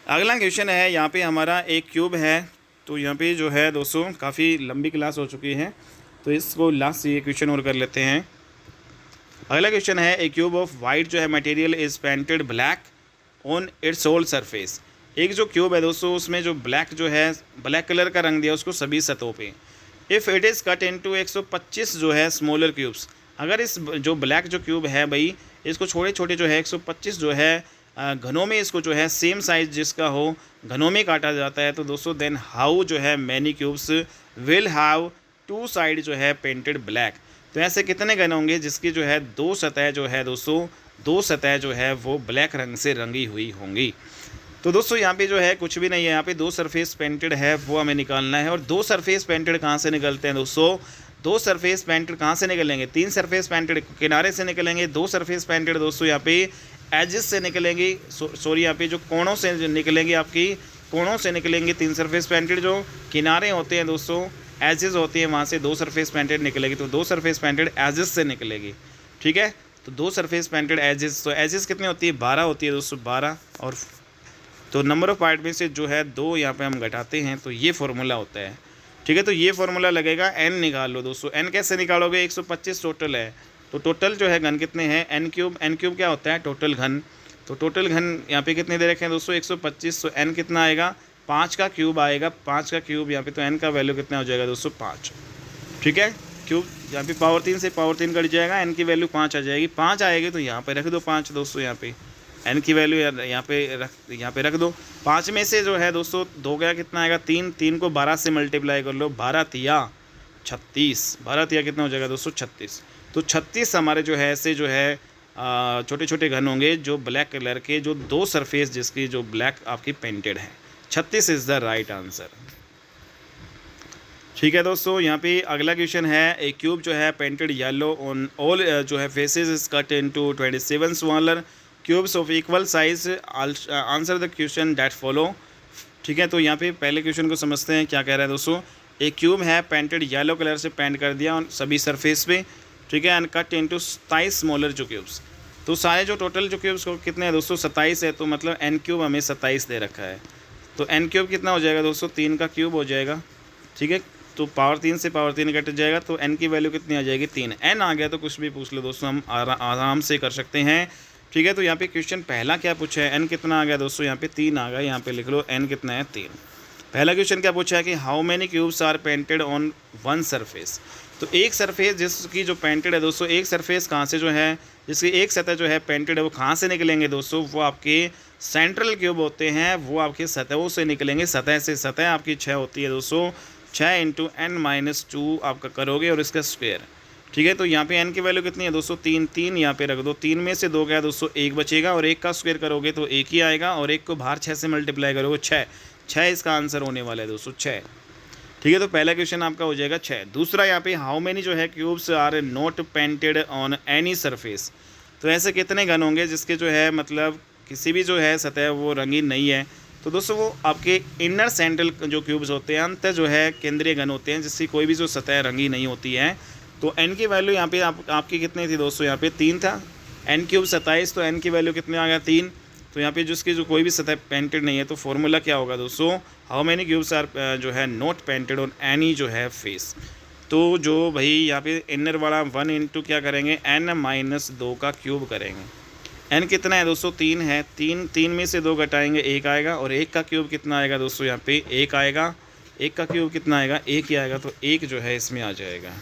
अगला क्वेश्चन है, यहाँ पे हमारा एक क्यूब है। तो यहाँ पे जो है दोस्तों काफ़ी लंबी क्लास हो चुकी है, तो इसको लास्ट ये क्वेश्चन और कर लेते हैं। अगला क्वेश्चन है, ए क्यूब ऑफ वाइट जो है material is painted black on its whole surface. एक जो क्यूब है दोस्तों उसमें जो ब्लैक जो है ब्लैक कलर का रंग दिया उसको सभी सतहों पे। If it is cut into 125 जो है स्मॉलर क्यूब्स, अगर इस जो ब्लैक जो क्यूब है भाई इसको छोटे छोटे जो है 125 जो है घनों में इसको जो है सेम साइज जिसका हो घनों में काटा जाता है, तो दोस्तों देन हाउ जो है many cubes will have 2 side जो है पेंटेड ब्लैक। तो ऐसे कितने घन होंगे जिसकी जो है 2 सतह जो है दोस्तों 2 सतह जो है वो ब्लैक रंग से रंगी हुई होंगी। तो दोस्तों यहाँ पे जो है कुछ भी नहीं है, यहाँ पे 2 सरफेस पेंटेड है वो हमें निकालना है। और 2 सरफेस पेंटेड कहाँ से निकलते हैं दोस्तों, 2 सरफेस पेंटेड कहाँ से निकलेंगे, 3 सरफेस पेंटेड किनारे से निकलेंगे। 2 सरफेस पेंटेड दोस्तों यहाँ पे एजेस से निकलेंगी, सॉरी यहाँ पे जो कोणों से निकलेंगी, आपकी कोणों से निकलेंगी। 3 सरफेस पेंटेड जो किनारे होते हैं दोस्तों एजेस होती हैं, वहाँ से 2 सरफेस पेंटेड निकलेगी। तो 2 सरफेस पेंटेड एजेस से निकलेगी, ठीक है। तो 2 सरफेस पेंटेड एजेस, तो एजेस कितनी होती है 12 होती है दोस्तों 12, और तो नंबर ऑफ पार्ट में से जो है 2 यहाँ पे हम घटाते हैं, तो ये फॉर्मूला होता है, ठीक है, तो ये फॉर्मूला लगेगा। n निकाल लो दोस्तों। n कैसे निकालोगे, 125 टोटल है, तो टोटल जो है घन कितने हैं, n क्यूब क्या होता है, टोटल घन। तो टोटल घन यहाँ पे कितने दे रखे हैं दोस्तों, 125, तो n कितना आएगा, 5 का क्यूब आएगा, 5 का क्यूब यहाँ पे, तो n का वैल्यू कितना हो जाएगा दोस्तों, 5। ठीक है, क्यूब यहाँ पे पावर 3 से पावर 3 कट जाएगा, n की वैल्यू 5 आ जाएगी। 5 आएगी तो यहाँ पे रख दो 5 दोस्तों, यहाँ पे n की वैल्यू यहाँ पे रख दो। 5 में से जो है दोस्तों 2 गया, कितना आएगा, 3। 3 को 12 से मल्टीप्लाई कर लो, 12 तिया 36, 12 तिया कितना हो जाएगा दोस्तों, 36। तो 36 हमारे जो है ऐसे जो है छोटे छोटे घन होंगे जो ब्लैक कलर के, जो 2 सरफेस जिसकी जो ब्लैक आपकी पेंटेड है। 36 इज़ द राइट आंसर। ठीक है दोस्तों, यहाँ पे अगला क्वेश्चन है, ए क्यूब जो है पेंटेड येलो ऑन ऑल जो है faces is cut into 27 smaller cubes of equal size, answer the question that follow. ठीक है, तो यहाँ पे पहले क्वेश्चन को समझते हैं क्या कह रहा है दोस्तों। एक क्यूब है पेंटेड येलो कलर से पेंट कर दिया उन सभी सरफेस पे, ठीक है, एंड कट इनटू 27 स्मॉलर जो क्यूब्स। तो सारे जो टोटल जो क्यूब्स कितने हैं दोस्तों, 27 है, तो मतलब एन क्यूब हमें 27 दे रखा है। तो एन क्यूब कितना हो जाएगा दोस्तों, 3 का क्यूब हो जाएगा। ठीक है, तो पावर 3 से पावर 3 कट जाएगा, तो n की वैल्यू कितनी आ जाएगी, 3। n आ गया तो कुछ भी पूछ लो दोस्तों, हम आराम से कर सकते हैं। ठीक है, तो यहाँ पे क्वेश्चन पहला क्या पूछा है, n कितना आ गया दोस्तों, यहाँ पे 3 आ गया, यहाँ पे लिख लो n कितना है, 3। पहला क्वेश्चन क्या पूछा है कि how many cubes are painted on one surface. तो एक सरफेस जिसकी जो पेंटेड है दोस्तों, एक सरफेस कहाँ से जो है, जिसकी एक सतह जो है पेंटेड है, वो कहाँ से निकलेंगे दोस्तों, वो आपके सेंट्रल क्यूब होते हैं, वो आपकी सतहों से निकलेंगे। सतह से सतह आपकी 6 होती है दोस्तों, 6 × n-2 आपका करोगे और इसका स्क्वायर। ठीक है, तो यहाँ पे n की वैल्यू कितनी है दोस्तों, 3। 3 यहाँ पे रख दो, 3 में से 2 गया दोस्तों, 1 बचेगा, और 1 का स्क्वायर करोगे तो 1 ही आएगा, और 1 को बाहर 6 से मल्टीप्लाई करोगे 6। 6 इसका आंसर होने वाला है दोस्तों, 6। ठीक है, तो पहला क्वेश्चन आपका हो जाएगा 6। दूसरा यहाँ पे हाउ मेनी जो है cubes are not painted on any surface. तो ऐसे कितने घन होंगे जिसके जो है मतलब किसी भी जो है सतह वो रंगीन नहीं है। तो दोस्तों वो आपके इनर सेंट्रल जो क्यूब्स होते हैं, अंत जो है केंद्रीय घन होते हैं, जिसकी कोई भी जो सतह रंगीन नहीं होती है। तो n की वैल्यू यहाँ पे आपकी कितनी थी दोस्तों, यहाँ पे 3 था, n क्यूब 27, तो n की वैल्यू कितने आ गया, 3। तो यहाँ पे जिसकी जो कोई भी सतह पेंटेड नहीं है, तो फॉर्मूला क्या होगा दोस्तों, हाउ मैनी क्यूब्स आर जो है नॉट पेंटेड ऑन एनी जो है फेस। तो जो भाई यहाँ पे इनर वाला 1 इंटू क्या करेंगे, n-2 का क्यूब करेंगे। n कितना है दोस्तों, 3 है, 3 में से 2 घटाएंगे 1 आएगा, और 1 का क्यूब कितना आएगा दोस्तों, यहाँ पे 1 आएगा। 1 का क्यूब कितना आएगा, 1 ही आएगा, तो 1 जो है इसमें आ जाएगा।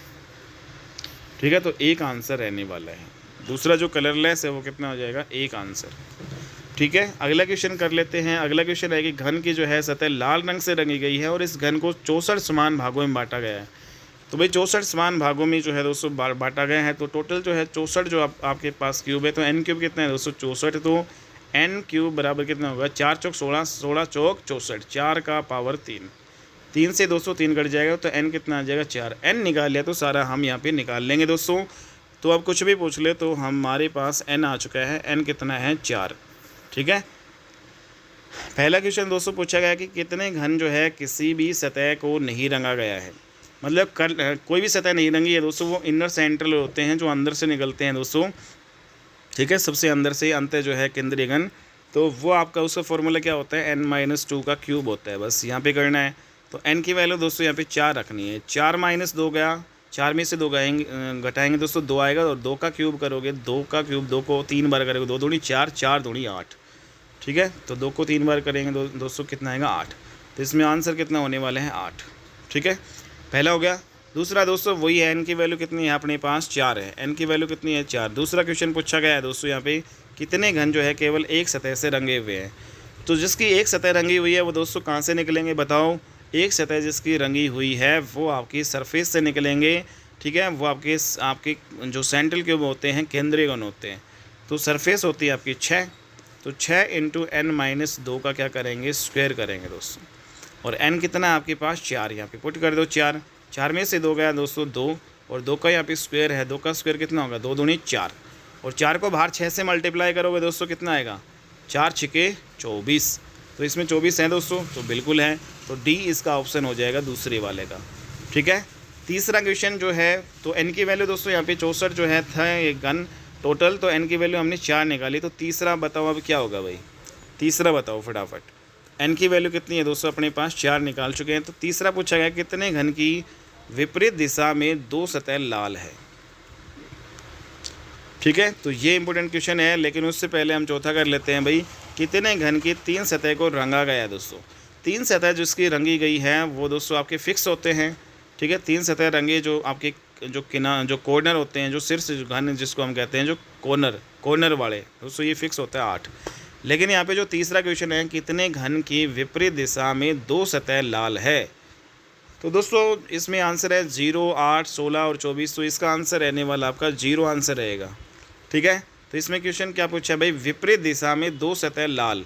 ठीक है, तो 1 आंसर रहने वाला है। दूसरा जो कलरलेस है वो कितना हो जाएगा, 1 आंसर। ठीक है, अगला क्वेश्चन कर लेते हैं। अगला क्वेश्चन है कि घन की जो है सतह लाल रंग से रंगी गई है और इस घन को 64 समान भागों में बांटा गया है। तो भाई 64 समान भागों में जो है दोस्तों बांटा गया है, तो टोटल जो है 64 जो आपके पास क्यूब है, तो n क्यूब कितना है दोस्तों, 64। तो n क्यूब बराबर कितना होगा, 4 चौक 16, 16 चौक 64, 4 का पावर 3। 3 से दोस्तों 3 कट जाएगा, तो n कितना आ जाएगा, 4। n निकाल लिया तो सारा हम यहाँ पे निकाल लेंगे दोस्तों। तो अब कुछ भी पूछ ले तो हमारे पास n आ चुका है, n कितना है, 4। ठीक है, पहला क्वेश्चन दोस्तों पूछा गया कि कितने घन जो है किसी भी सतह को नहीं रंगा गया है। मतलब कोई भी सतह नहीं रंगी है दोस्तों, वो इनर सेंट्रल होते हैं जो अंदर से निकलते हैं दोस्तों। ठीक है, सबसे अंदर से अंत जो है केंद्रीय घन, तो वो आपका उसका फॉर्मूला क्या होता है, n-2 का क्यूब होता है। बस यहाँ पे करना है। तो n की वैल्यू दोस्तों यहाँ पे 4 रखनी है। 4 - 2 गया, 4 में से 2 घटाएंगे दोस्तों, 2 आएगा, और 2 का क्यूब करोगे, 2 का क्यूब 2 को 3 बार करोगे, 2 दूनी 4, 4 दूनी 8। ठीक है, तो 2 को 3 बार करेंगे दोस्तों कितना आएगा, 8। तो इसमें आंसर कितना होने वाला है, 8। ठीक है, पहला हो गया। दूसरा दोस्तों वही है, n की वैल्यू कितनी है अपने पास, 4 है। n की वैल्यू कितनी है, 4। दूसरा क्वेश्चन पूछा गया है दोस्तों यहाँ पे कितने घन जो है केवल एक सतह से रंगे हुए हैं। तो जिसकी एक सतह रंगी हुई है वो दोस्तों कहाँ से निकलेंगे बताओ। एक सतह जिसकी रंगी हुई है वो आपकी सरफेस से निकलेंगे। ठीक है, वो आपके जो सेंट्रल क्यूब होते हैं केंद्रीय घन होते हैं। तो सरफेस होती है आपकी 6, तो 6 × n-2 का क्या करेंगे, स्क्वायर करेंगे दोस्तों। और n कितना है आपके पास, 4। यहाँ पे पुट कर दो 4, 4 में से 2 गया दोस्तों 2, और 2 का यहाँ पे स्क्वायर है, 2 का स्क्वायर कितना होगा, 2 दूनी 4, और 4 को बाहर 6 से मल्टीप्लाई करोगे दोस्तों कितना आएगा, 4 × 24। तो इसमें 24 है दोस्तों, तो बिल्कुल है। तो डी इसका ऑप्शन हो जाएगा दूसरे वाले का। ठीक है, तीसरा क्वेश्चन जो है, तो n की वैल्यू दोस्तों यहाँ पे 64 जो है था ये घन टोटल, तो n की वैल्यू हमने 4 निकाली। तो तीसरा बताओ अब क्या होगा भाई, तीसरा बताओ फटाफट। n की वैल्यू कितनी है दोस्तों अपने पास 4 निकाल चुके हैं। तो तीसरा पूछा गया कितने घन की विपरीत दिशा में 2 सतह लाल है। ठीक है, तो ये इंपॉर्टेंट क्वेश्चन है, लेकिन उससे पहले हम चौथा कर लेते हैं भाई, कितने घन की 3 सतह को रंगा गया है दोस्तों। 3 सतह जिसकी रंगी गई है वो दोस्तों आपके फिक्स होते हैं। ठीक है, 3 सतह रंगे जो आपके जो कॉर्नर होते हैं, जो शीर्ष घन जिसको हम कहते हैं, जो कॉर्नर वाले दोस्तों, ये फिक्स होता है 8। लेकिन यहाँ पे जो तीसरा क्वेश्चन है, कितने घन की विपरीत दिशा में 2 सतह लाल है, तो दोस्तों इसमें आंसर है 0, 8, 16 और 24। तो इसका आंसर रहने वाला आपका 0 आंसर रहेगा। ठीक है, तो इसमें क्वेश्चन क्या पूछा है भाई, विपरीत दिशा में 2 सतह लाल।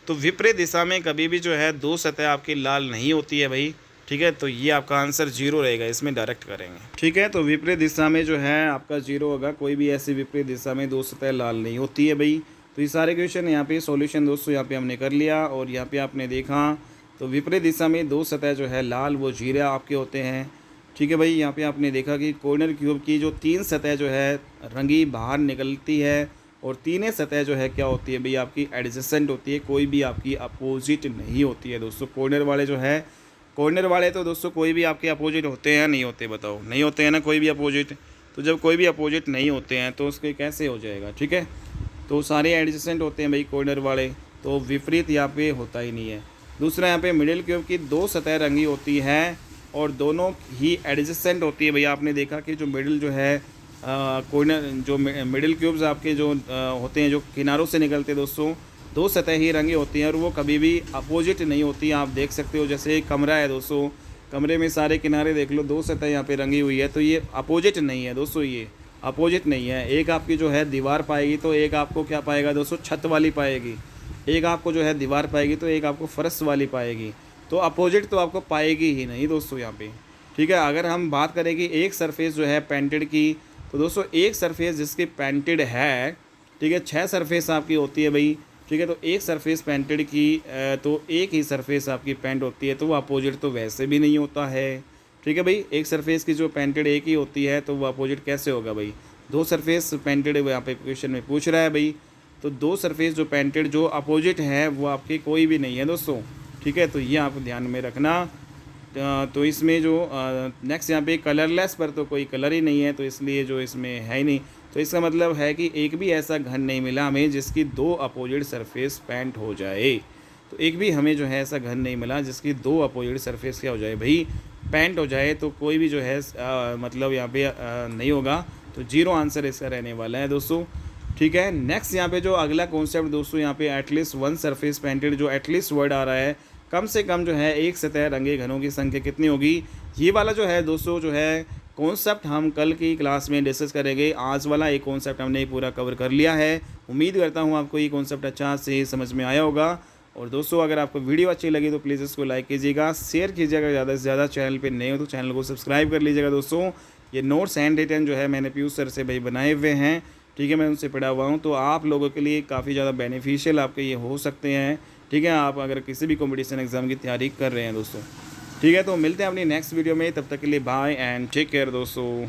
तो विपरीत दिशा में कभी भी जो है 2 सतह आपकी लाल नहीं होती है भाई। ठीक है, तो ये आपका आंसर 0 रहेगा, इसमें डायरेक्ट करेंगे। ठीक है, तो विपरीत दिशा में जो है आपका 0 होगा, कोई भी ऐसी विपरीत दिशा में 2 सतह लाल नहीं होती है भाई। तो ये सारे क्वेश्चन यहाँ पे सॉल्यूशन दोस्तों यहाँ पे हमने कर लिया, और यहाँ पे आपने देखा तो विपरीत दिशा में 2 सतह जो है लाल वो जीरे आपके होते हैं। ठीक है भाई, यहाँ पे आपने देखा कि कॉर्नर क्यूब की जो 3 सतह जो है रंगी बाहर निकलती है, और तीनों सतह जो है क्या होती है भाई, आपकी एडजेसेंट होती है, कोई भी आपकी अपोजिट नहीं होती है दोस्तों। कॉर्नर वाले तो दोस्तों कोई भी आपके अपोजिट होते हैं नहीं होते, बताओ, नहीं होते हैं ना कोई भी अपोजिट। तो जब कोई भी अपोजिट नहीं होते हैं तो उसके कैसे हो जाएगा। ठीक है, तो सारे एडजेसेंट होते हैं भाई कॉर्नर वाले, तो विपरीत यहाँ पे होता ही नहीं है। दूसरा यहाँ पे मिडिल क्यूब की 2 सतह रंगी होती है और दोनों ही एडजेसेंट होती है भैया। आपने देखा कि जो मिडिल जो है कॉर्नर जो मिडिल क्यूब्स आपके जो होते हैं, जो किनारों से निकलते हैं दोस्तों, 2 सतह ही रंगी होती हैं और वो कभी भी अपोजिट नहीं होती। आप देख सकते हो जैसे एक कमरा है दोस्तों, कमरे में सारे किनारे देख लो, 2 सतह यहाँ पे रंगी हुई है, तो ये अपोजिट नहीं है दोस्तों, ये अपोजिट नहीं है। एक आपकी जो है दीवार पाएगी तो एक आपको क्या पाएगा दोस्तों, छत वाली पाएगी। एक आपको जो है दीवार पाएगी तो एक आपको फर्श वाली पाएगी। तो अपोजिट तो आपको पाएगी ही नहीं दोस्तों यहाँ पे। ठीक है, अगर हम बात करें कि एक सरफेस जो है पेंटेड की, तो दोस्तों एक सरफेस जिसकी पेंटेड है, ठीक है, 6 सरफेस आपकी होती है भाई। ठीक है, तो एक सरफेस पेंटेड की तो एक ही सरफेस आपकी पेंट होती है, तो वो अपोजिट तो वैसे भी नहीं होता है। ठीक है भाई, एक सरफेस की जो पेंटेड एक ही होती है तो वो अपोजिट कैसे होगा भाई। 2 सरफेस पेंटेड यहाँ पे क्वेश्चन में पूछ रहा है भाई, तो 2 सरफेस जो पेंटेड जो अपोजिट है वो आपकी कोई भी नहीं है दोस्तों। ठीक है, तो ये आप ध्यान में रखना। तो इसमें जो नेक्स्ट यहाँ पे कलरलेस पर तो कोई कलर ही नहीं है, तो इसलिए जो इसमें है ही नहीं। तो इसका मतलब है कि एक भी ऐसा घन नहीं मिला हमें जिसकी 2 अपोजिट सरफेस पेंट हो जाए। तो एक भी हमें जो है ऐसा घन नहीं मिला जिसकी 2 अपोजिट सरफेस क्या हो जाए भाई, पेंट हो जाए। तो कोई भी जो है मतलब यहाँ पे नहीं होगा, तो 0 आंसर इसका रहने वाला है दोस्तों। ठीक है, नेक्स्ट यहाँ पे जो अगला कॉन्सेप्ट दोस्तों, यहाँ पे एटलीस्ट 1 सरफेस पेंटेड, जो एटलीस्ट वर्ड आ रहा है, कम से कम जो है एक सतह रंगे घनों की संख्या कितनी होगी। ये वाला जो है दोस्तों जो है कॉन्सेप्ट हम कल की क्लास में डिस्कस करेंगे। आज वाला एक कॉन्सेप्ट हमने पूरा कवर कर लिया है। उम्मीद करता हूँ आपको ये कॉन्सेप्ट अच्छा से समझ में आया होगा। और दोस्तों अगर आपको वीडियो अच्छी लगी तो प्लीज़ इसको लाइक कीजिएगा, शेयर कीजिएगा, ज़्यादा से ज़्यादा। चैनल पे नए हो तो चैनल को सब्सक्राइब कर लीजिएगा दोस्तों। ये नोट्स हैंड रिटन जो है मैंने पीयूष सर से भाई बनाए हुए हैं। ठीक है, मैं उनसे पढ़ा हुआ हूँ, तो आप लोगों के लिए काफ़ी ज़्यादा बेनिफिशियल आपके ये हो सकते हैं। ठीक है, आप अगर किसी भी कॉम्पिटिशन एग्ज़ाम की तैयारी कर रहे हैं दोस्तों। ठीक है, तो मिलते हैं अपनी नेक्स्ट वीडियो में, तब तक के लिए बाय एंड टेक केयर दोस्तों।